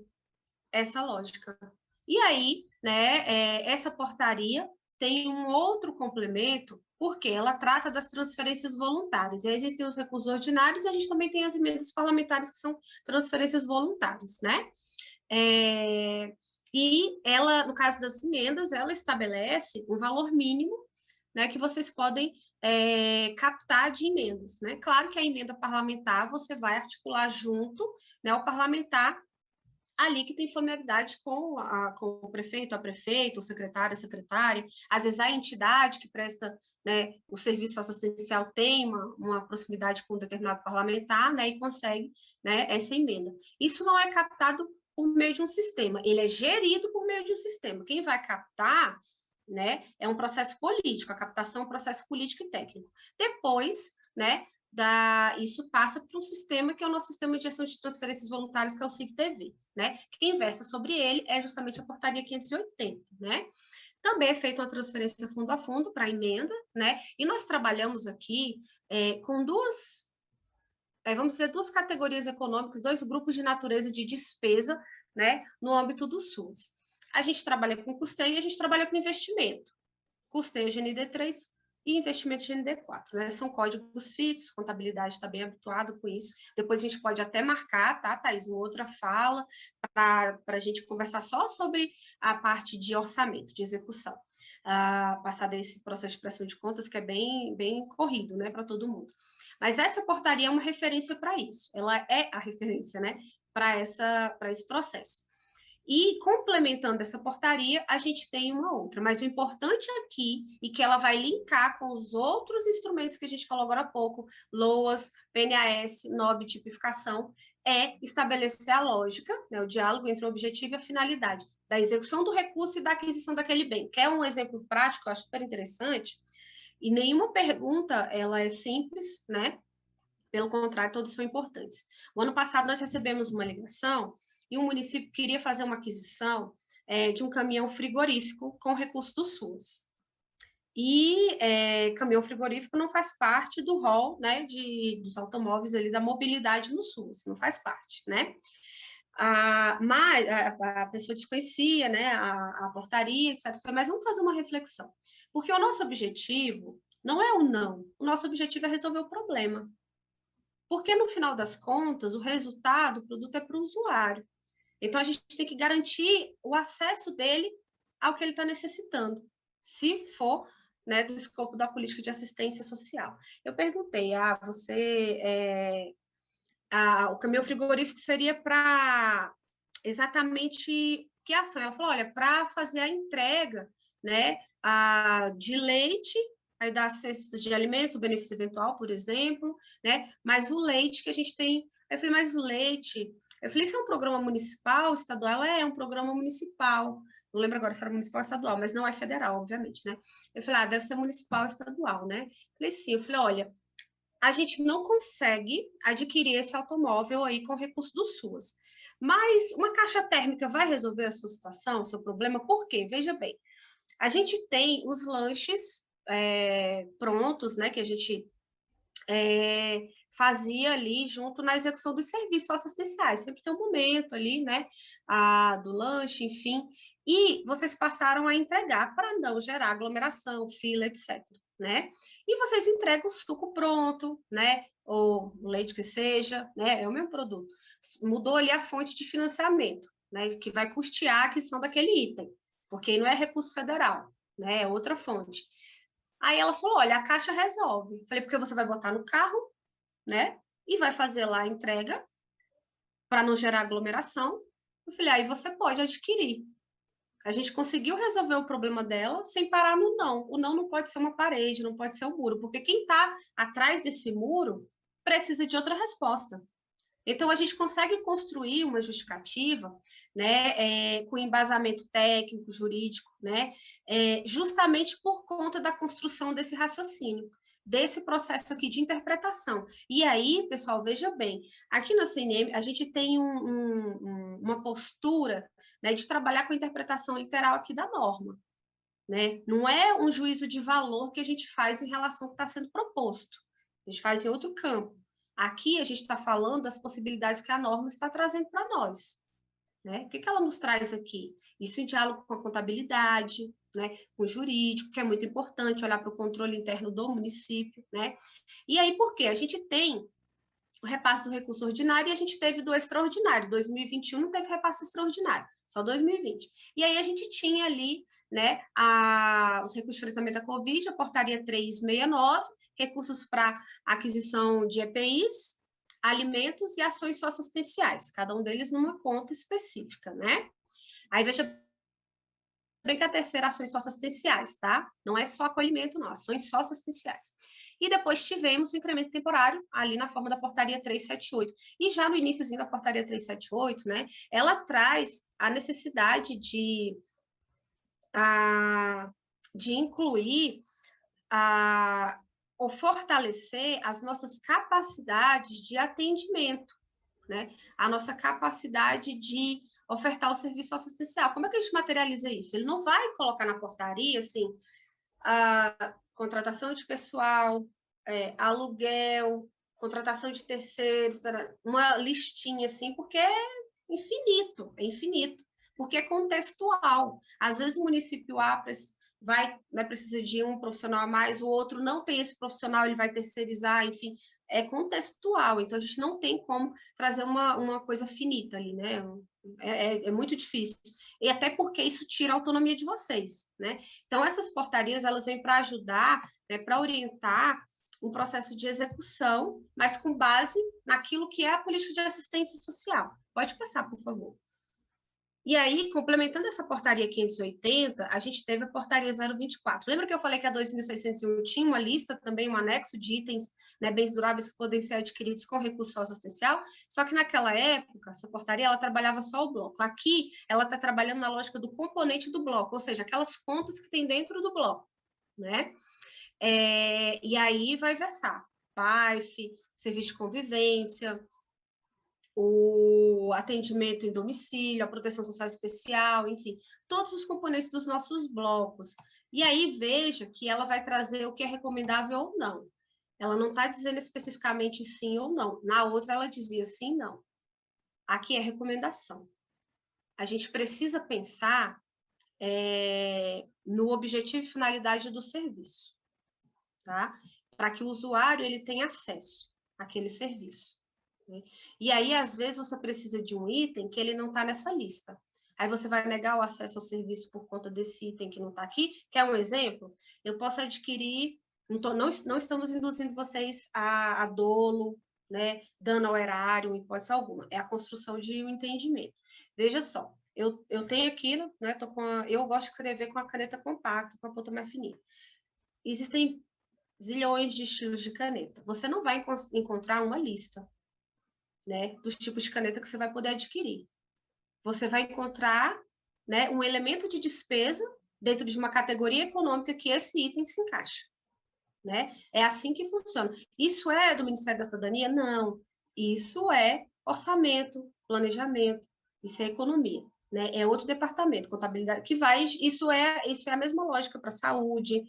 essa lógica. E aí, né, essa portaria tem um outro complemento, porque ela trata das transferências voluntárias. E aí a gente tem os recursos ordinários e a gente também tem as emendas parlamentares, que são transferências voluntárias, né? E ela, no caso das emendas, ela estabelece um valor mínimo, né, que vocês podem captar de emendas, né? Claro que a emenda parlamentar você vai articular junto, né, o parlamentar ali que tem familiaridade com o prefeito, a prefeita, o secretário, a secretária, às vezes a entidade que presta, né, o serviço assistencial tem uma proximidade com um determinado parlamentar, né, e consegue, né, essa emenda. Isso não é captado por meio de um sistema, ele é gerido por meio de um sistema. Quem vai captar, né, é um processo político, a captação é um processo político e técnico. Depois, né, isso passa para um sistema que é o nosso sistema de gestão de transferências voluntárias, que é o SIG-TV, né? Quem versa sobre ele é justamente a portaria 580, né? Também é feita uma transferência fundo a fundo para a emenda, né? E nós trabalhamos aqui com vamos dizer, duas categorias econômicas, dois grupos de natureza de despesa, né? No âmbito do SUS. A gente trabalha com custeio e a gente trabalha com investimento. Custeio GND3 e investimento GND4, né? São códigos fixos, contabilidade está bem habituado com isso. Depois a gente pode até marcar, tá, Thaís, uma outra fala para a gente conversar só sobre a parte de orçamento, de execução. Passar desse processo de prestação de contas que é bem corrido, né, para todo mundo. Mas essa portaria é uma referência para isso. Ela é a referência, né, para esse processo. E, complementando essa portaria, a gente tem uma outra. Mas o importante aqui, e que ela vai linkar com os outros instrumentos que a gente falou agora há pouco, LOAS, PNAS, NOB, tipificação, é estabelecer a lógica, né, o diálogo entre o objetivo e a finalidade, da execução do recurso e da aquisição daquele bem. Quer um exemplo prático, eu acho super interessante, e nenhuma pergunta ela é simples, né? Pelo contrário, todas são importantes. O ano passado, nós recebemos uma ligação e um município queria fazer uma aquisição de um caminhão frigorífico com recurso do SUS. E caminhão frigorífico não faz parte do rol, né, dos automóveis ali, da mobilidade no SUS, não faz parte, né? Mas a pessoa desconhecia, né, a portaria, etc. Mas vamos fazer uma reflexão. Porque o nosso objetivo não é o não, o nosso objetivo é resolver o problema. Porque, no final das contas, o resultado, o produto é para o usuário. Então, a gente tem que garantir o acesso dele ao que ele está necessitando, se for, né, do escopo da política de assistência social. Eu perguntei, o caminhão frigorífico seria para exatamente que ação? Ela falou, olha, para fazer a entrega, né, de leite, aí dá cestas de alimentos, o benefício eventual, por exemplo, né, mas o leite que a gente tem, eu falei, mas o leite, eu falei, isso é um programa municipal, estadual? Ela é um programa municipal, não lembro agora se era municipal ou estadual, mas não é federal, obviamente, né, eu falei, deve ser municipal ou estadual, né, eu falei, sim, eu falei, olha, a gente não consegue adquirir esse automóvel aí com recurso do SUS. Mas uma caixa térmica vai resolver a sua situação, o seu problema? Por quê? Veja bem, a gente tem os lanches prontos, né, que a gente fazia ali junto na execução dos serviços assistenciais. Sempre tem um momento ali, né, do lanche, enfim, e vocês passaram a entregar para não gerar aglomeração, fila, etc., né? E vocês entregam o suco pronto, né, ou o leite que seja, né, é o mesmo produto. Mudou ali a fonte de financiamento, né, que vai custear a aquisição daquele item, porque não é recurso federal, né, é outra fonte. Aí ela falou: olha, a caixa resolve. Falei, porque você vai botar no carro, né? E vai fazer lá a entrega para não gerar aglomeração. Eu falei, aí você pode adquirir. A gente conseguiu resolver o problema dela sem parar no não. O não pode ser uma parede, não pode ser um muro, porque quem está atrás desse muro precisa de outra resposta. Então, a gente consegue construir uma justificativa, né, com embasamento técnico, jurídico, né, justamente por conta da construção desse raciocínio, desse processo aqui de interpretação. E aí, pessoal, veja bem, aqui na CNM a gente tem uma postura, né, de trabalhar com a interpretação literal aqui da norma. Né? Não é um juízo de valor que a gente faz em relação ao que está sendo proposto. A gente faz em outro campo. Aqui a gente está falando das possibilidades que a norma está trazendo para nós. Né? O que ela nos traz aqui? Isso em diálogo com a contabilidade, né? Com o jurídico, que é muito importante olhar para o controle interno do município. Né? E aí, por quê? A gente tem o repasse do recurso ordinário e a gente teve do extraordinário. 2021 não teve repasse extraordinário, só 2020. E aí a gente tinha ali, né, os recursos de enfrentamento à Covid, a portaria 369, recursos para aquisição de EPIs, alimentos e ações socioassistenciais, cada um deles numa conta específica, né? Aí veja bem que a terceira, ações socioassistenciais, tá? Não é só acolhimento, não, ações socioassistenciais. E depois tivemos o incremento temporário, ali na forma da portaria 378. E já no iníciozinho da portaria 378, né, ela traz a necessidade de incluir ou fortalecer as nossas capacidades de atendimento, né? A nossa capacidade de ofertar o serviço assistencial. Como é que a gente materializa isso? Ele não vai colocar na portaria, assim, a contratação de pessoal, aluguel, contratação de terceiros, uma listinha, assim, porque é infinito, porque é contextual. Às vezes o município A precisa de um profissional a mais, o outro não tem esse profissional, ele vai terceirizar, enfim, é contextual, então a gente não tem como trazer uma coisa finita ali, né? É muito difícil. E até porque isso tira a autonomia de vocês, né? Então, essas portarias, elas vêm para ajudar, né, para orientar um processo de execução, mas com base naquilo que é a política de assistência social. Pode passar, por favor. E aí, complementando essa portaria 580, a gente teve a portaria 024. Lembra que eu falei que a 2601 tinha uma lista, também um anexo de itens, né, bens duráveis que podem ser adquiridos com recurso socioassistencial? Só que naquela época, essa portaria, ela trabalhava só o bloco. Aqui, ela está trabalhando na lógica do componente do bloco, ou seja, aquelas contas que tem dentro do bloco, né? E aí vai versar PAIF, serviço de convivência, o atendimento em domicílio, a proteção social especial, enfim, todos os componentes dos nossos blocos. E aí veja que ela vai trazer o que é recomendável ou não. Ela não está dizendo especificamente sim ou não. Na outra, ela dizia sim, não. Aqui é recomendação. A gente precisa pensar no objetivo e finalidade do serviço, tá? Para que o usuário ele tenha acesso àquele serviço. Né? E aí, às vezes, você precisa de um item que ele não está nessa lista. Aí você vai negar o acesso ao serviço por conta desse item que não está aqui. Quer um exemplo? Eu posso adquirir, não estamos induzindo vocês a dolo, né, dano ao erário, em hipótese alguma. É a construção de um entendimento. Veja só, eu tenho aqui, né, eu gosto de escrever com a caneta compacta, com a ponta mais fininha. Existem zilhões de estilos de caneta. Você não vai encontrar uma lista, né, dos tipos de caneta que você vai poder adquirir. Você vai encontrar, né, um elemento de despesa dentro de uma categoria econômica que esse item se encaixa, né? É assim que funciona. Isso é do Ministério da Cidadania? Não. Isso é orçamento, planejamento, isso é economia, né? É outro departamento, contabilidade, que vai, isso é a mesma lógica para a saúde,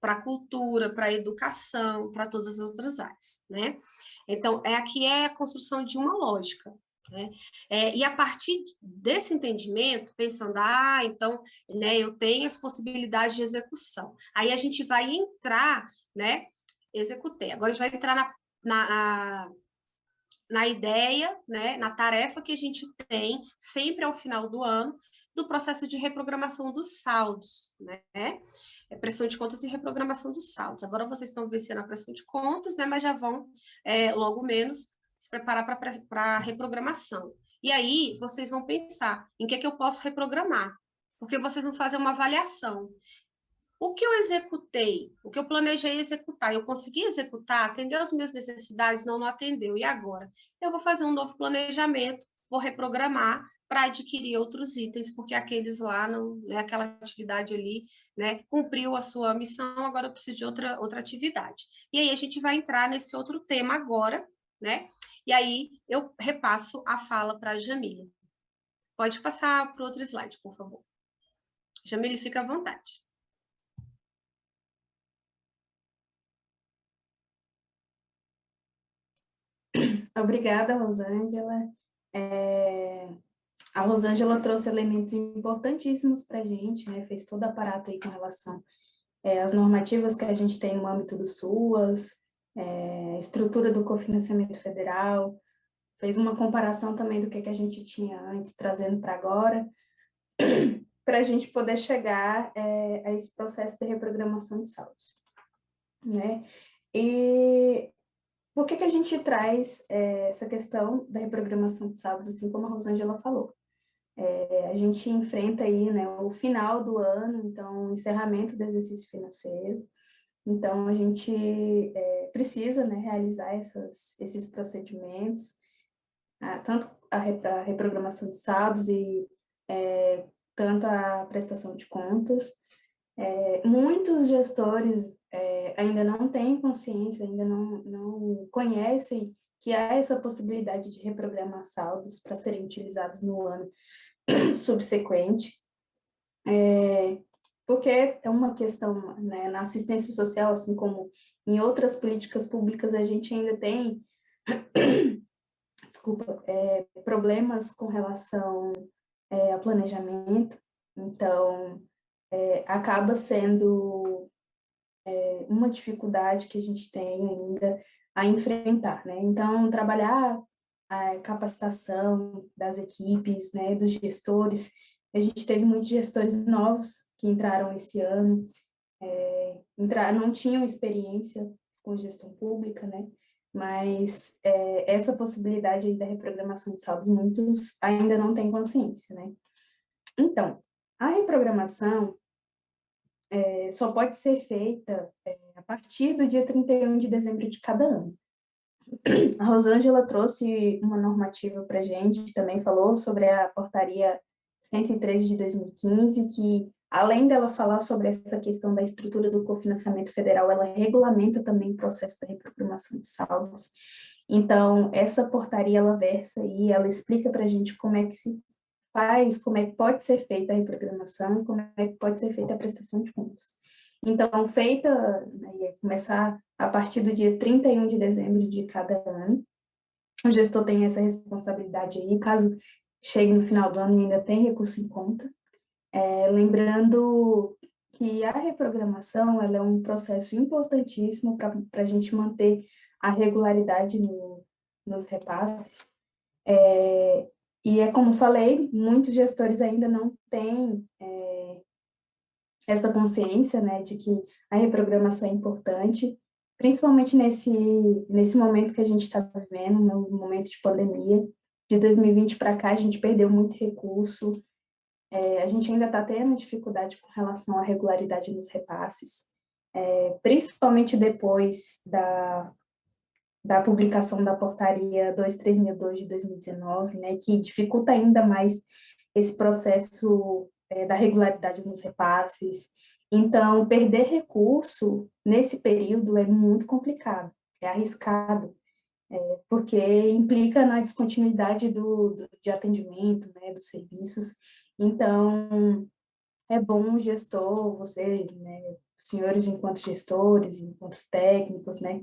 para a cultura, para a educação, para todas as outras áreas, né? Então, aqui é a construção de uma lógica, né? E a partir desse entendimento, pensando, então, né, eu tenho as possibilidades de execução. Aí a gente vai entrar, né, executei. Agora a gente vai entrar na ideia, né, na tarefa que a gente tem, sempre ao final do ano, do processo de reprogramação dos saldos, né? Pressão de contas e reprogramação dos saldos. Agora vocês estão vencendo a pressão de contas, né, mas já vão, logo menos, se preparar para a reprogramação. E aí, vocês vão pensar em que eu posso reprogramar, porque vocês vão fazer uma avaliação. O que eu executei, o que eu planejei executar, eu consegui executar, atendeu as minhas necessidades, não atendeu, e agora? Eu vou fazer um novo planejamento, vou reprogramar para adquirir outros itens, porque aqueles lá, não, né, aquela atividade ali, né, cumpriu a sua missão, agora eu preciso de outra atividade. E aí a gente vai entrar nesse outro tema agora, né? E aí eu repasso a fala para a Jamile. Pode passar para o outro slide, por favor. Jamile, fica à vontade. Obrigada, Rosângela. A Rosângela trouxe elementos importantíssimos para a gente, né? Fez todo o aparato aí com relação às normativas que a gente tem no âmbito do SUAS, estrutura do cofinanciamento federal, fez uma comparação também do que a gente tinha antes, trazendo para agora, para a gente poder chegar a esse processo de reprogramação de saldos, né? E por que a gente traz essa questão da reprogramação de saldos, assim como a Rosângela falou? A gente enfrenta aí, né, o final do ano, então, o encerramento do exercício financeiro. Então, a gente precisa, né, realizar esses procedimentos, tanto a reprogramação de saldos e tanto a prestação de contas. Muitos gestores ainda não têm consciência, ainda não conhecem que há essa possibilidade de reprogramar saldos para serem utilizados no ano subsequente, porque é uma questão, né, na assistência social, assim como em outras políticas públicas, a gente ainda tem, desculpa, problemas com relação a planejamento, então acaba sendo uma dificuldade que a gente tem ainda a enfrentar, né? Então, trabalhar a capacitação das equipes, né, dos gestores. A gente teve muitos gestores novos que entraram esse ano, não tinham experiência com gestão pública, né? Mas essa possibilidade aí da reprogramação de saldos, muitos ainda não têm consciência, né? Então, a reprogramação só pode ser feita a partir do dia 31 de dezembro de cada ano. A Rosângela trouxe uma normativa para a gente, também falou sobre a portaria 103 de 2015, que, além dela falar sobre essa questão da estrutura do cofinanciamento federal, ela regulamenta também o processo da reprogramação de saldos. Então, essa portaria, ela versa aí, ela explica para a gente como é que se faz, como é que pode ser feita a reprogramação e como é que pode ser feita a prestação de contas. Então, feita, né, começar a partir do dia 31 de dezembro de cada ano, o gestor tem essa responsabilidade aí, caso chegue no final do ano e ainda tem recurso em conta. Lembrando que a reprogramação ela é um processo importantíssimo para a gente manter a regularidade nos repasses. E como falei, muitos gestores ainda não têm essa consciência, né, de que a reprogramação é importante, principalmente nesse momento que a gente está vivendo, no momento de pandemia. De 2020 para cá, a gente perdeu muito recurso, a gente ainda está tendo dificuldade com relação à regularidade nos repasses, principalmente depois da publicação da portaria 2362 de 2019, né, que dificulta ainda mais esse processo da regularidade nos repasses. Então, perder recurso nesse período é muito complicado, é arriscado, porque implica na descontinuidade de atendimento, né, dos serviços. Então, é bom o gestor, você, né, senhores enquanto gestores, enquanto técnicos, né,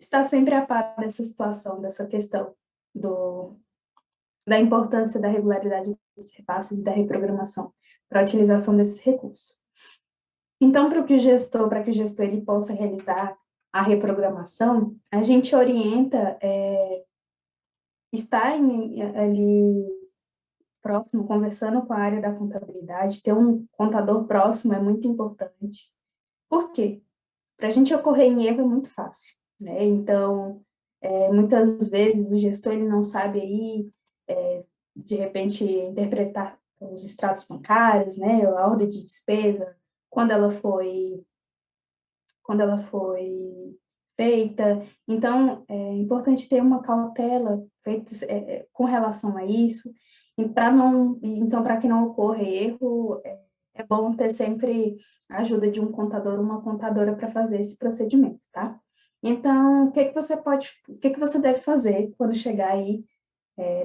estar sempre a par dessa situação, dessa questão da importância da regularidade dos repasses e da reprogramação para a utilização desses recursos. Então, para que o gestor ele possa realizar a reprogramação, a gente orienta estar ali próximo, conversando com a área da contabilidade, ter um contador próximo é muito importante. Por quê? Para a gente ocorrer em erro é muito fácil, né? Então, muitas vezes o gestor ele não sabe aí, de repente, interpretar os extratos bancários, né? A ordem de despesa, quando ela foi feita. Então, é importante ter uma cautela feita com relação a isso, e para que não ocorra erro, é bom ter sempre a ajuda de um contador ou uma contadora para fazer esse procedimento, tá? Então, o que você deve fazer quando chegar aí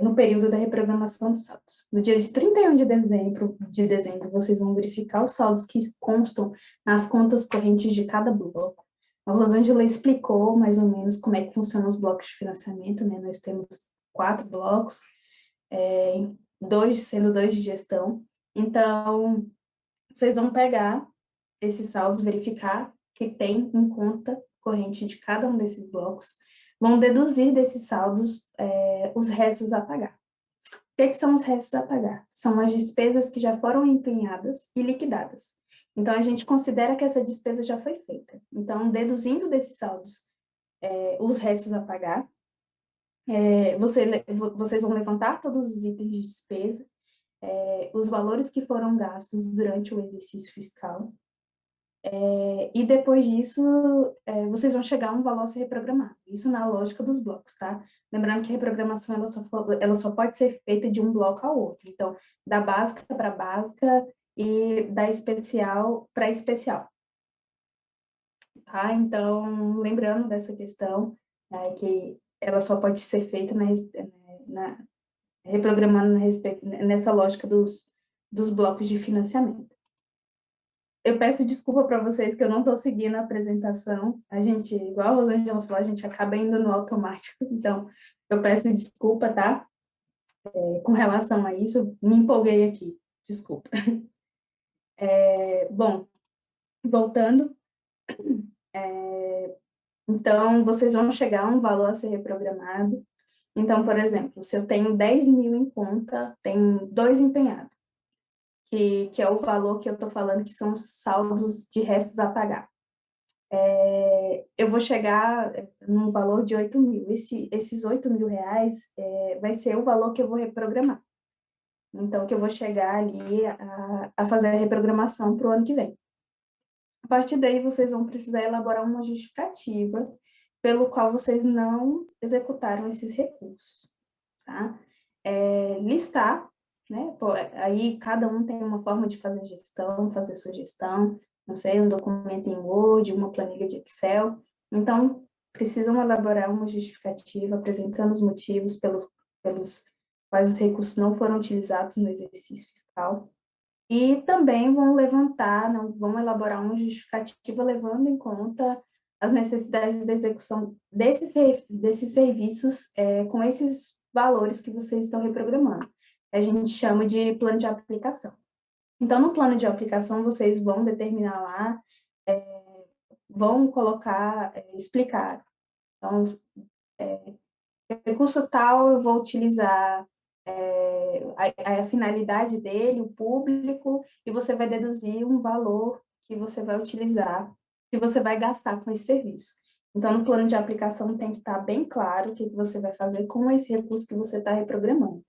no período da reprogramação dos saldos? No dia de 31 de dezembro, vocês vão verificar os saldos que constam nas contas correntes de cada bloco. A Rosângela explicou mais ou menos como é que funcionam os blocos de financiamento, né? Nós temos 4 blocos, sendo 2 de gestão. Então, vocês vão pegar esses saldos, verificar que tem em conta corrente de cada um desses blocos, vão deduzir desses saldos os restos a pagar. O que são os restos a pagar? São as despesas que já foram empenhadas e liquidadas. Então, a gente considera que essa despesa já foi feita. Então, deduzindo desses saldos os restos a pagar, vocês vão levantar todos os itens de despesa, os valores que foram gastos durante o exercício fiscal, e depois disso, vocês vão chegar a um valor a ser reprogramado. Isso na lógica dos blocos, tá? Lembrando que a reprogramação ela só pode ser feita de um bloco ao outro. Então, da básica para básica e da especial para especial. Tá? Então, lembrando dessa questão, que ela só pode ser feita reprogramando nessa lógica dos blocos de financiamento. Eu peço desculpa para vocês que eu não estou seguindo a apresentação. A gente, igual a Rosângela falou, a gente acaba indo no automático. Então, eu peço desculpa, tá? Com relação a isso, me empolguei aqui. Desculpa. Bom, voltando. Então, vocês vão chegar a um valor a ser reprogramado. Então, por exemplo, se eu tenho 10 mil em conta, tem 2 empenhados, que é o valor que eu estou falando que são os saldos de restos a pagar. Eu vou chegar num valor de 8 mil. Esses 8 mil reais vai ser o valor que eu vou reprogramar. Então, que eu vou chegar ali a fazer a reprogramação para o ano que vem. A partir daí, vocês vão precisar elaborar uma justificativa pelo qual vocês não executaram esses recursos, tá? Listar, né? Aí cada um tem uma forma de fazer gestão, fazer sua gestão, não sei, um documento em Word, uma planilha de Excel. Então, precisam elaborar uma justificativa apresentando os motivos pelos quais os recursos não foram utilizados no exercício fiscal. E também vão vão elaborar uma justificativa levando em conta as necessidades da execução desses serviços com esses valores que vocês estão reprogramando. A gente chama de plano de aplicação. Então, no plano de aplicação, vocês vão determinar lá, vão colocar, explicar. Então, recurso tal, eu vou utilizar a finalidade dele, o público, e você vai deduzir um valor que você vai utilizar, que você vai gastar com esse serviço. Então, no plano de aplicação tem que estar bem claro o que você vai fazer com esse recurso que você está reprogramando,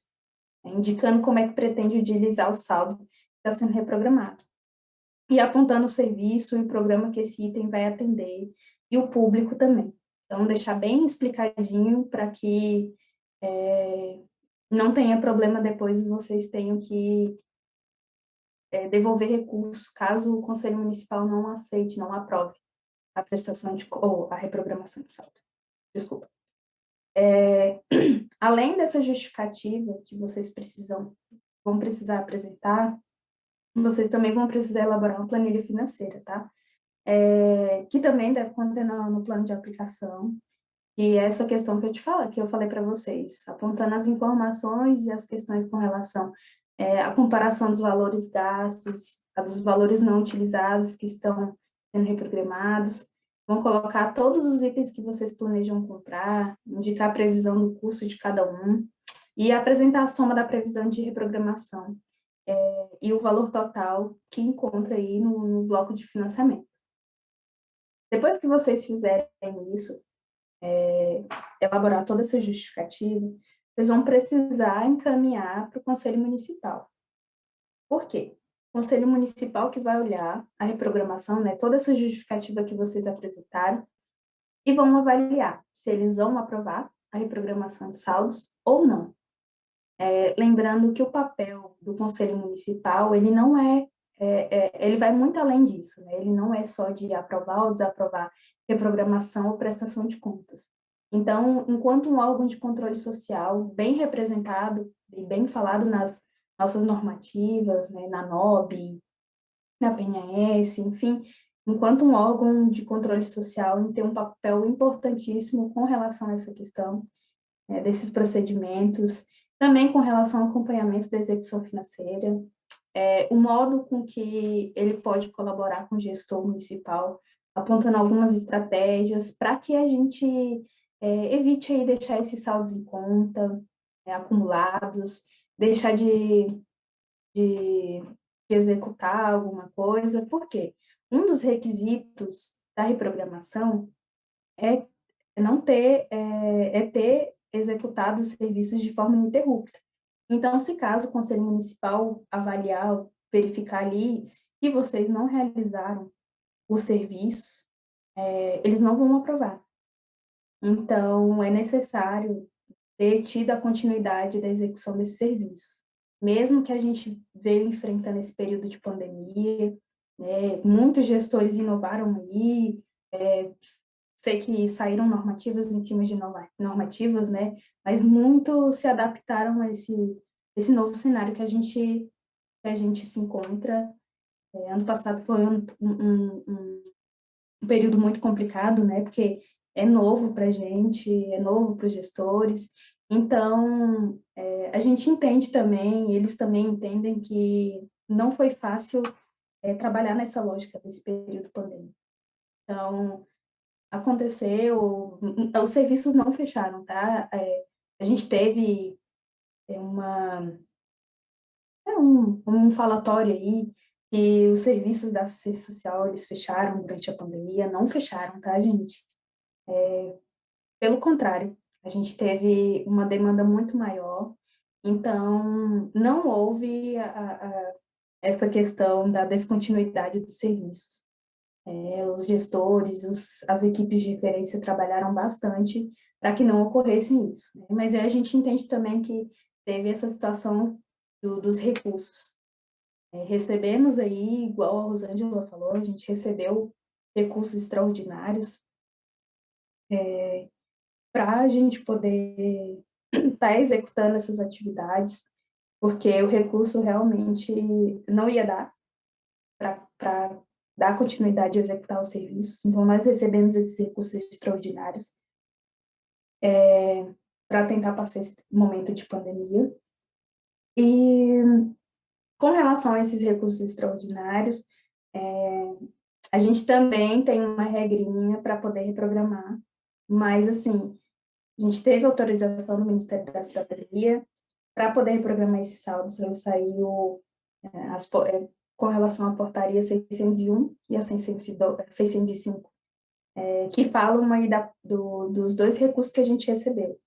indicando como é que pretende utilizar o saldo que está sendo reprogramado. E apontando o serviço e o programa que esse item vai atender, e o público também. Então, deixar bem explicadinho para que não tenha problema depois vocês tenham que devolver recurso, caso o Conselho Municipal não aceite, não aprove a prestação ou a reprogramação de saldo. Desculpa. Além dessa justificativa que vocês vão precisar apresentar, vocês também vão precisar elaborar uma planilha financeira, tá? Que também deve conter no plano de aplicação. E essa questão que eu falei para vocês, apontando as informações e as questões com relação à comparação dos valores gastos, dos valores não utilizados que estão sendo reprogramados, vão colocar todos os itens que vocês planejam comprar, indicar a previsão do custo de cada um e apresentar a soma da previsão de reprogramação e o valor total que encontra aí no bloco de financiamento. Depois que vocês fizerem isso, elaborar toda essa justificativa, vocês vão precisar encaminhar para o Conselho Municipal. Por quê? O Conselho Municipal que vai olhar a reprogramação, né, toda essa justificativa que vocês apresentaram, e vão avaliar se eles vão aprovar a reprogramação de saldos ou não. Lembrando que o papel do Conselho Municipal, ele não ele vai muito além disso, né? Ele não é só de aprovar ou desaprovar reprogramação ou prestação de contas. Então, enquanto um órgão de controle social bem representado e bem falado nas nossas normativas, né, na NOB, na PNAS, enfim, enquanto um órgão de controle social tem um papel importantíssimo com relação a essa questão desses procedimentos, também com relação ao acompanhamento da execução financeira, o modo com que ele pode colaborar com o gestor municipal apontando algumas estratégias para que a gente evite aí deixar esses saldos em conta, acumulados, deixar de executar alguma coisa. Por quê? Um dos requisitos da reprogramação é não ter, ter executado os serviços de forma ininterrupta. Então, se caso o Conselho Municipal avaliar, verificar ali que vocês não realizaram o serviço, eles não vão aprovar. Então, é necessário ter tido a continuidade da execução desses serviços. Mesmo que a gente veio enfrentando esse período de pandemia, né, muitos gestores inovaram aí, sei que saíram normativas em cima de normativas, né, mas muitos se adaptaram a esse novo cenário que a gente se encontra. Ano passado foi um período muito complicado, né, porque é novo para a gente, é novo para os gestores, então a gente entende também, eles também entendem que não foi fácil trabalhar nessa lógica desse período pandêmico. Então, aconteceu, os serviços não fecharam, tá? A gente teve um falatório aí que os serviços da assistência social, eles fecharam durante a pandemia, não fecharam, tá, gente? Pelo contrário, a gente teve uma demanda muito maior, então não houve essa questão da descontinuidade dos serviços. Os gestores, as equipes de referência trabalharam bastante para que não ocorresse isso, né? Mas aí a gente entende também que teve essa situação dos recursos. Recebemos aí, igual a Rosângela falou, a gente recebeu recursos extraordinários para a gente poder estar executando essas atividades, porque o recurso realmente não ia dar para dar continuidade a executar os serviços. Então, nós recebemos esses recursos extraordinários para tentar passar esse momento de pandemia. E com relação a esses recursos extraordinários, a gente também tem uma regrinha para poder reprogramar, mas, assim, a gente teve autorização do Ministério da Cidadania para poder reprogramar esses saldos. Ele saiu com relação à portaria 601 e a 605, que falam aí dos dois recursos que a gente recebeu,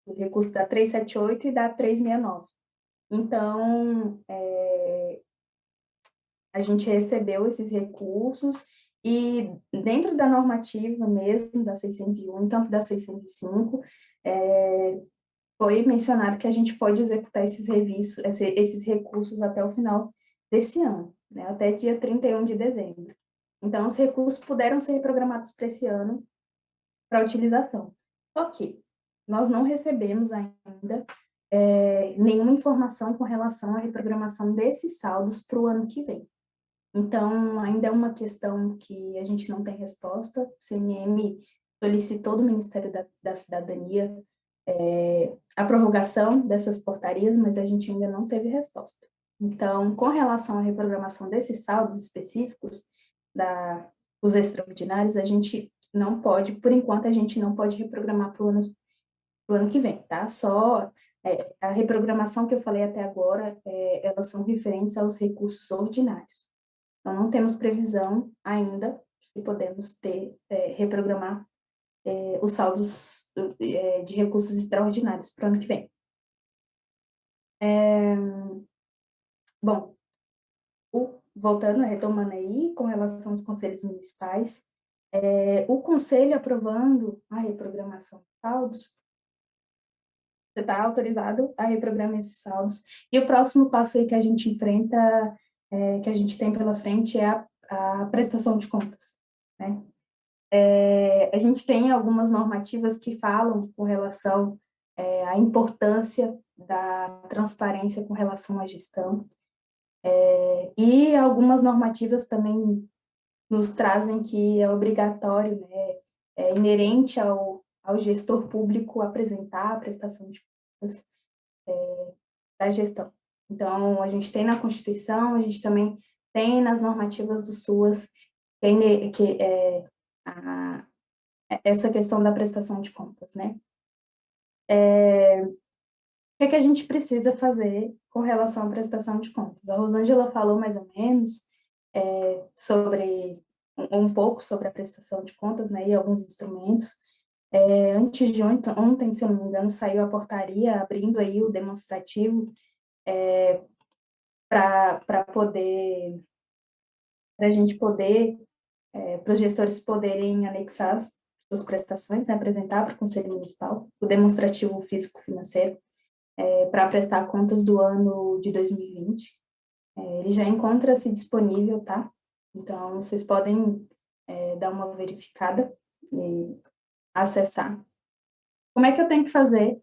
o recurso da 378 e da 369. Então, a gente recebeu esses recursos e dentro da normativa mesmo, da 601, tanto da 605, foi mencionado que a gente pode executar esses recursos até o final desse ano, né, até dia 31 de dezembro. Então, os recursos puderam ser reprogramados para esse ano, para utilização. Só que nós não recebemos ainda nenhuma informação com relação à reprogramação desses saldos para o ano que vem. Então, ainda é uma questão que a gente não tem resposta. O CNM solicitou do Ministério da Cidadania a prorrogação dessas portarias, mas a gente ainda não teve resposta. Então, com relação à reprogramação desses saldos específicos, os extraordinários, a gente não pode, por enquanto, a gente não pode reprogramar para o ano que vem, tá? Só a reprogramação que eu falei até agora, elas são referentes aos recursos ordinários. Então, não temos previsão ainda se podemos reprogramar os saldos de recursos extraordinários para o ano que vem. Bom, voltando, retomando aí, com relação aos conselhos municipais, o conselho aprovando a reprogramação de saldos, você está autorizado a reprogramar esses saldos, e o próximo passo aí que a gente enfrenta, que a gente tem pela frente, é a prestação de contas, né? A gente tem algumas normativas que falam com relação à importância da transparência com relação à gestão, e algumas normativas também nos trazem que é obrigatório, né, é inerente ao gestor público apresentar a prestação de contas da gestão. Então, a gente tem na Constituição, a gente também tem nas normativas do SUAS a- essa questão da prestação de contas, né? O que a gente precisa fazer com relação à prestação de contas? A Rosângela falou mais ou menos sobre um pouco sobre a prestação de contas, né, e alguns instrumentos. Antes de ontem, se eu não me engano, saiu a portaria abrindo aí o demonstrativo para poder, para a gente poder, para os gestores poderem anexar as suas prestações, né, apresentar para o Conselho Municipal o demonstrativo físico-financeiro para prestar contas do ano de 2020. Ele já encontra-se disponível, tá? Então, vocês podem dar uma verificada e acessar. Como é que eu tenho que fazer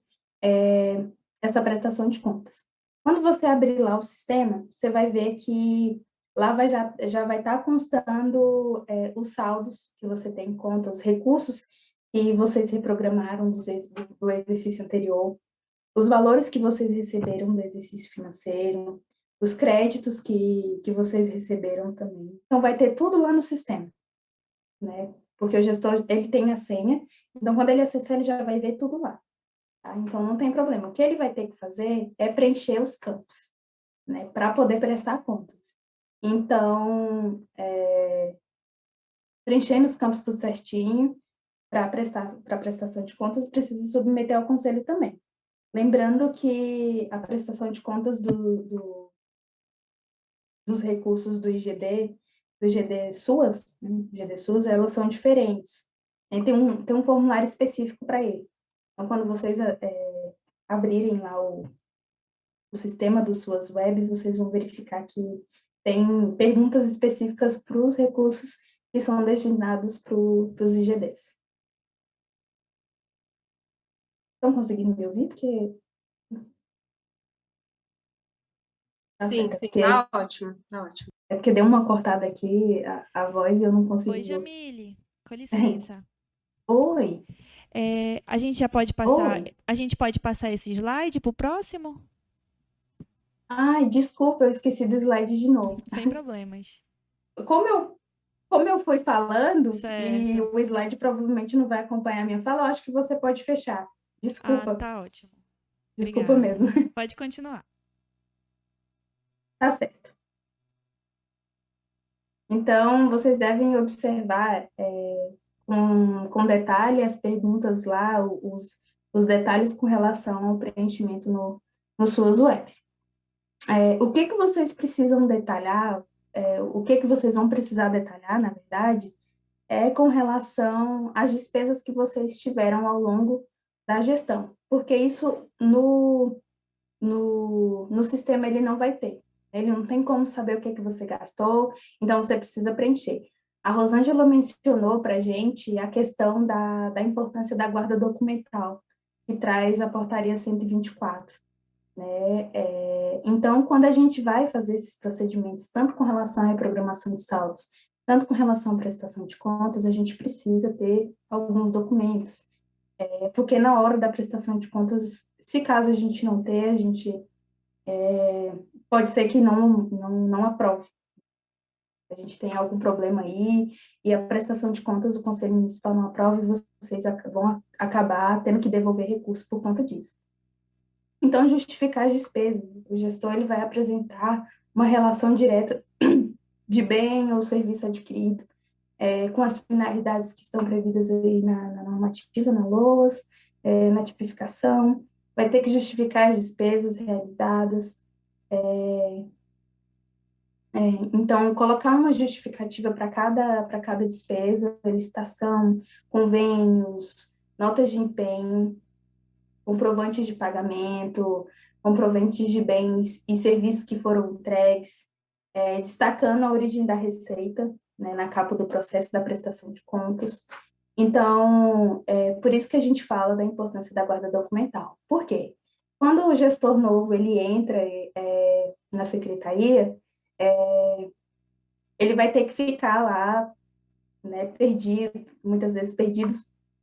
essa prestação de contas? Quando você abrir lá o sistema, você vai ver que lá já vai estar constando os saldos que você tem em conta, os recursos que vocês reprogramaram do exercício anterior, os valores que vocês receberam do exercício financeiro, os créditos que vocês receberam também. Então, vai ter tudo lá no sistema, né? Porque o gestor, ele tem a senha, então, quando ele acessar, ele já vai ver tudo lá, tá? Então, não tem problema. O que ele vai ter que fazer é preencher os campos, né? Para poder prestar contas. Então, preenchendo os campos tudo certinho, para prestação de contas, precisa submeter ao conselho também. Lembrando que a prestação de contas dos recursos do IGD SUAS, né, IGD SUS, elas são diferentes. Tem um formulário específico para ele. Então, quando vocês abrirem lá o sistema do SUAS Web, vocês vão verificar que tem perguntas específicas para os recursos que são destinados para os IGDs. Estão conseguindo me ouvir? Porque tá Sim, certo. sim, tá ótimo, tá ótimo. É porque deu uma cortada aqui a voz e eu não consegui. Oi, Jamile, com licença. Oi. A gente já pode passar. Oi. A gente pode passar esse slide para o próximo? Ai, desculpa, eu esqueci do slide de novo. Sem problemas. Como eu fui falando, e Certo. o slide provavelmente não vai acompanhar a minha fala, eu acho que você pode fechar. Desculpa. Tá ótimo. Desculpa Obrigada. mesmo. Pode continuar. Tá certo. Então, vocês devem observar com detalhe as perguntas lá, os detalhes com relação ao preenchimento no SUAS Web. O que vocês precisam detalhar, o que vocês vão precisar detalhar, na verdade, é com relação às despesas que vocês tiveram ao longo da gestão, porque isso no sistema ele não vai ter. Ele não tem como saber o que você gastou, então você precisa preencher. A Rosângela mencionou para a gente a questão da importância da guarda documental, que traz a portaria 124. Né? Então, quando a gente vai fazer esses procedimentos, tanto com relação à reprogramação de saldos, tanto com relação à prestação de contas, a gente precisa ter alguns documentos, porque na hora da prestação de contas, se caso a gente não ter, a gente pode ser que não aprove. A gente tem algum problema aí, e a prestação de contas, o Conselho Municipal não aprova, e vocês vão acabar tendo que devolver recurso por conta disso. Então, justificar as despesas. O gestor ele vai apresentar uma relação direta de bem ou serviço adquirido, com as finalidades que estão previstas aí na normativa, na LOAS, na tipificação, vai ter que justificar as despesas realizadas. Então, colocar uma justificativa para cada despesa, licitação, convênios, notas de empenho, comprovantes de pagamento, comprovantes de bens e serviços que foram entregues, destacando a origem da receita, né, na capa do processo da prestação de contas. Então, por isso que a gente fala da importância da guarda documental. Por quê? Quando o gestor novo ele entra na secretaria, ele vai ter que ficar lá, né, perdido, muitas vezes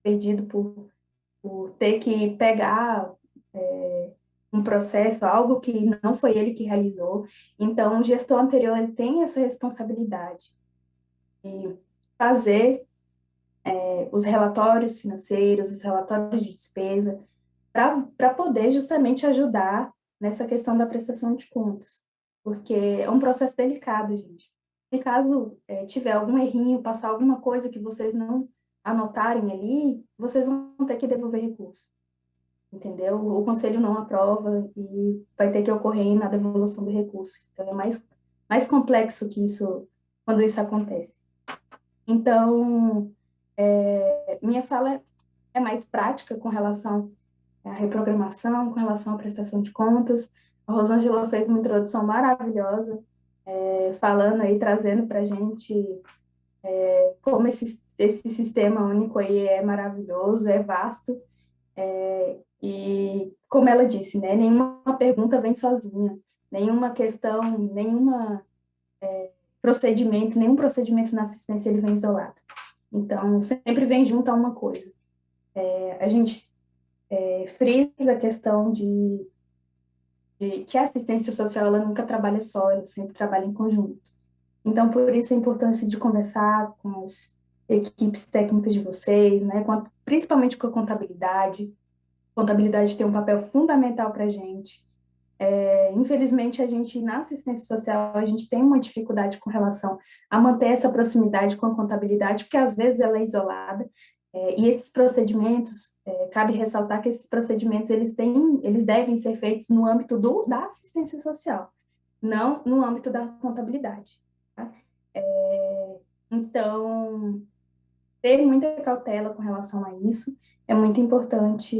perdido por ter que pegar um processo, algo que não foi ele que realizou. Então, o gestor anterior ele tem essa responsabilidade. fazer os relatórios financeiros, os relatórios de despesa, para poder justamente ajudar nessa questão da prestação de contas, porque é um processo delicado, gente. Se caso tiver algum errinho, passar alguma coisa que vocês não anotarem ali, vocês vão ter que devolver recurso, entendeu? O conselho não aprova e vai ter que ocorrer na devolução do recurso. Então, é mais complexo que isso, quando isso acontece. Então, minha fala é mais prática com relação à reprogramação, com relação à prestação de contas. A Rosângela fez uma introdução maravilhosa, falando aí, trazendo para a gente como esse sistema único aí é maravilhoso, é vasto, e como ela disse, né, nenhuma pergunta vem sozinha, nenhuma questão, nenhum procedimento na assistência ele vem isolado. Então, sempre vem junto a uma coisa. A gente frisa a questão de que a assistência social ela nunca trabalha só, ela sempre trabalha em conjunto. Então, por isso a importância de conversar com as equipes técnicas de vocês, né, principalmente com a contabilidade. A contabilidade tem um papel fundamental para a gente. Infelizmente, a gente, na assistência social, a gente tem uma dificuldade com relação a manter essa proximidade com a contabilidade, porque às vezes ela é isolada, e esses procedimentos, cabe ressaltar que esses procedimentos, eles devem ser feitos no âmbito da assistência social, não no âmbito da contabilidade. Tá? Então, ter muita cautela com relação a isso é muito importante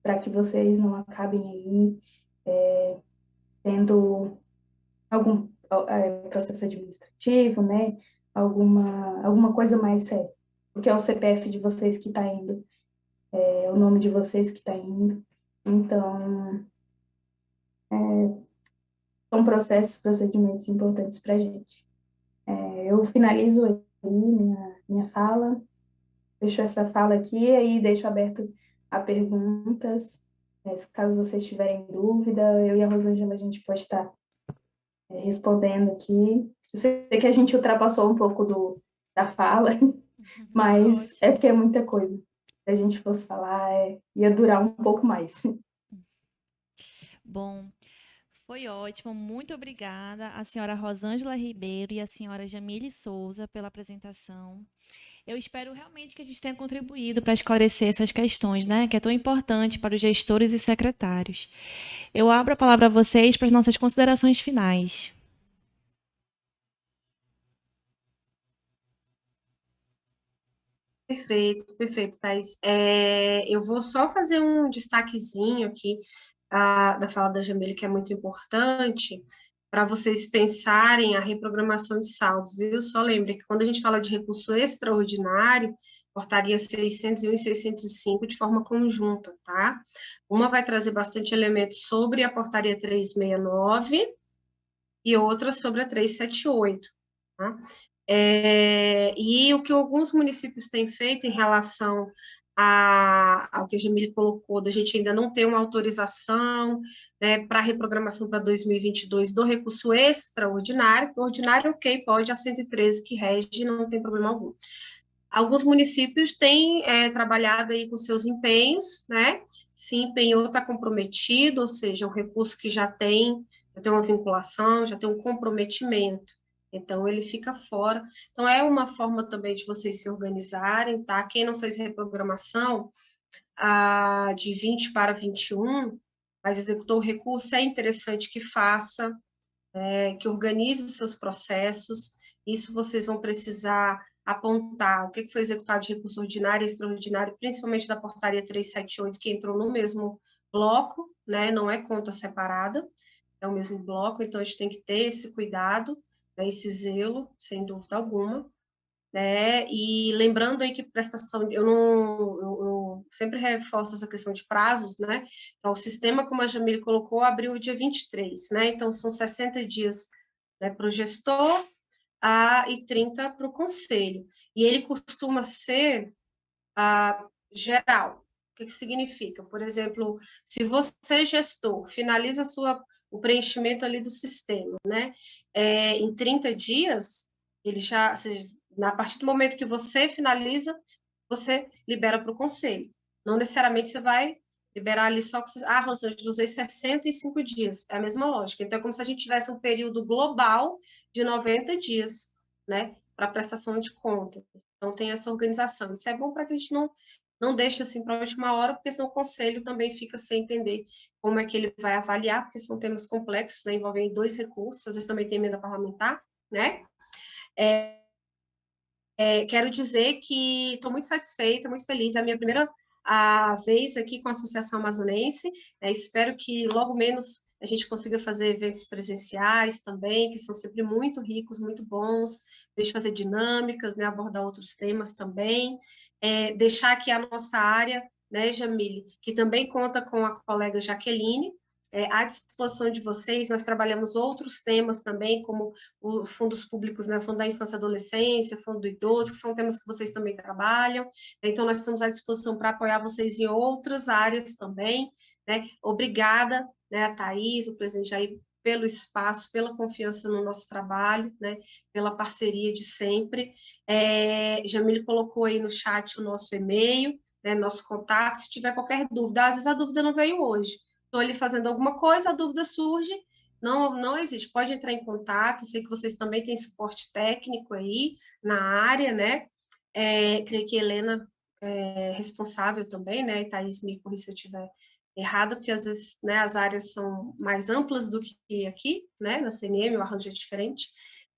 para que vocês não acabem aí tendo algum processo administrativo, né? Alguma coisa mais séria. Porque é o CPF de vocês que está indo, é o nome de vocês que está indo. Então, são procedimentos importantes para a gente. Eu finalizo aí minha fala, deixo essa fala aqui e aí deixo aberto a perguntas. Caso vocês tiverem dúvida, eu e a Rosângela, a gente pode estar respondendo aqui. Eu sei que a gente ultrapassou um pouco da fala, mas Ótimo. é porque é muita coisa. Se a gente fosse falar, ia durar um pouco mais. Bom, foi ótimo. Muito obrigada à senhora Rosângela Ribeiro e à senhora Jamile Souza pela apresentação. Eu espero realmente que a gente tenha contribuído para esclarecer essas questões, né, que é tão importante para os gestores e secretários. Eu abro a palavra a vocês para as nossas considerações finais. Perfeito, Thais. Eu vou só fazer um destaquezinho aqui da fala da Jamile, que é muito importante, para vocês pensarem a reprogramação de saldos, viu? Só lembre que quando a gente fala de recurso extraordinário, portaria 601 e 605 de forma conjunta, tá? Uma vai trazer bastante elementos sobre a portaria 369 e outra sobre a 378, tá? E o que alguns municípios têm feito em relação ao que a Jamile colocou, da gente ainda não ter uma autorização, né, para reprogramação para 2022 do recurso extraordinário, ordinário, ok, pode, a 113 que rege, não tem problema algum. Alguns municípios têm trabalhado aí com seus empenhos, né, se empenhou, está comprometido, ou seja, um recurso que já tem uma vinculação, já tem um comprometimento. Então, ele fica fora. Então, é uma forma também de vocês se organizarem, tá? Quem não fez reprogramação de 20 para 21, mas executou o recurso, é interessante que faça, que organize os seus processos. Isso vocês vão precisar apontar o que foi executado de recurso ordinário e extraordinário, principalmente da portaria 378, que entrou no mesmo bloco, né? Não é conta separada, é o mesmo bloco, então a gente tem que ter esse cuidado, né, esse zelo, sem dúvida alguma, né, e lembrando aí que prestação, eu sempre reforço essa questão de prazos, né, então o sistema, como a Jamile colocou, abriu o dia 23, né, então são 60 dias, né, para o gestor, e 30 para o conselho, e ele costuma ser geral. O que significa? Por exemplo, se você, gestor, finaliza o preenchimento ali do sistema, né? Em 30 dias, ele já A partir do momento que você finaliza, você libera para o conselho. Não necessariamente você vai liberar ali só... Rosângela, usei 65 dias. É a mesma lógica. Então, é como se a gente tivesse um período global de 90 dias, né? Para prestação de contas. Então, tem essa organização. Isso é bom para que a gente não deixe assim para a última hora, porque senão o conselho também fica sem entender como é que ele vai avaliar, porque são temas complexos, né? Envolvem 2 recursos, às vezes também tem emenda parlamentar, né? Quero dizer que estou muito satisfeita, muito feliz. É a minha primeira vez aqui com a Associação Amazonense. Espero que logo menos a gente consiga fazer eventos presenciais também, que são sempre muito ricos, muito bons. A gente fazer dinâmicas, né, abordar outros temas também. Deixar aqui a nossa área, né, Jamile, que também conta com a colega Jaqueline, à disposição de vocês. Nós trabalhamos outros temas também, como os fundos públicos, né, Fundo da Infância e Adolescência, Fundo do Idoso, que são temas que vocês também trabalham. Então, nós estamos à disposição para apoiar vocês em outras áreas também, né? Obrigada, né, a Thaís, o presidente Jair, pelo espaço, pela confiança no nosso trabalho, né, pela parceria de sempre. Jamile colocou aí no chat o nosso e-mail, né, nosso contato, se tiver qualquer dúvida. Às vezes a dúvida não veio hoje. Estou ali fazendo alguma coisa, a dúvida surge, não existe. Pode entrar em contato. Sei que vocês também têm suporte técnico aí na área, né? Creio que a Helena é responsável também, né? E Thaís, me corrija se eu estiver errada, porque às vezes, né, as áreas são mais amplas do que aqui, né? Na CNM o arranjo é diferente.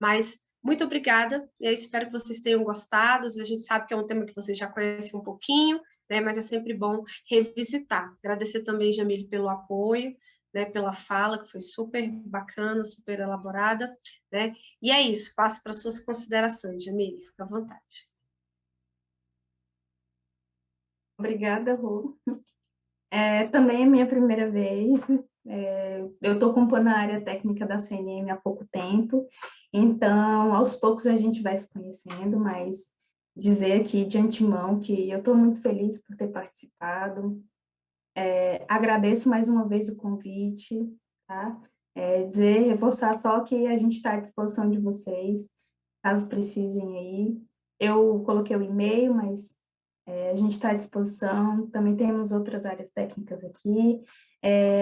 Mas muito obrigada. Eu espero que vocês tenham gostado. A gente sabe que é um tema que vocês já conhecem um pouquinho, né? Mas é sempre bom revisitar. Agradecer também, Jamile, pelo apoio, né, pela fala, que foi super bacana, super elaborada, né? E é isso, passo para suas considerações, Jamile, fica à vontade. Obrigada, Rô. Também é minha primeira vez. Eu estou compondo a área técnica da CNM há pouco tempo, então, aos poucos a gente vai se conhecendo, mas dizer aqui de antemão que eu estou muito feliz por ter participado. Agradeço mais uma vez o convite, tá? Reforçar só que a gente está à disposição de vocês, caso precisem aí. Eu coloquei o e-mail, mas a gente está à disposição. Também temos outras áreas técnicas aqui.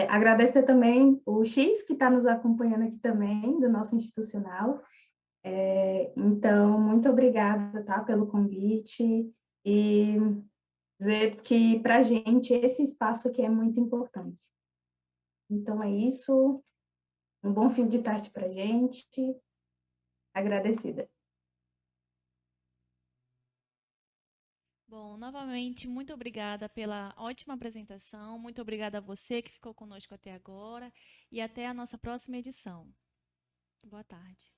Agradeço também o X, que está nos acompanhando aqui também, do nosso institucional. Então, muito obrigada, tá, pelo convite. E dizer que, para a gente, esse espaço aqui é muito importante. Então, é isso. Um bom fim de tarde para a gente. Agradecida. Bom, novamente, muito obrigada pela ótima apresentação. Muito obrigada a você que ficou conosco até agora. E até a nossa próxima edição. Boa tarde.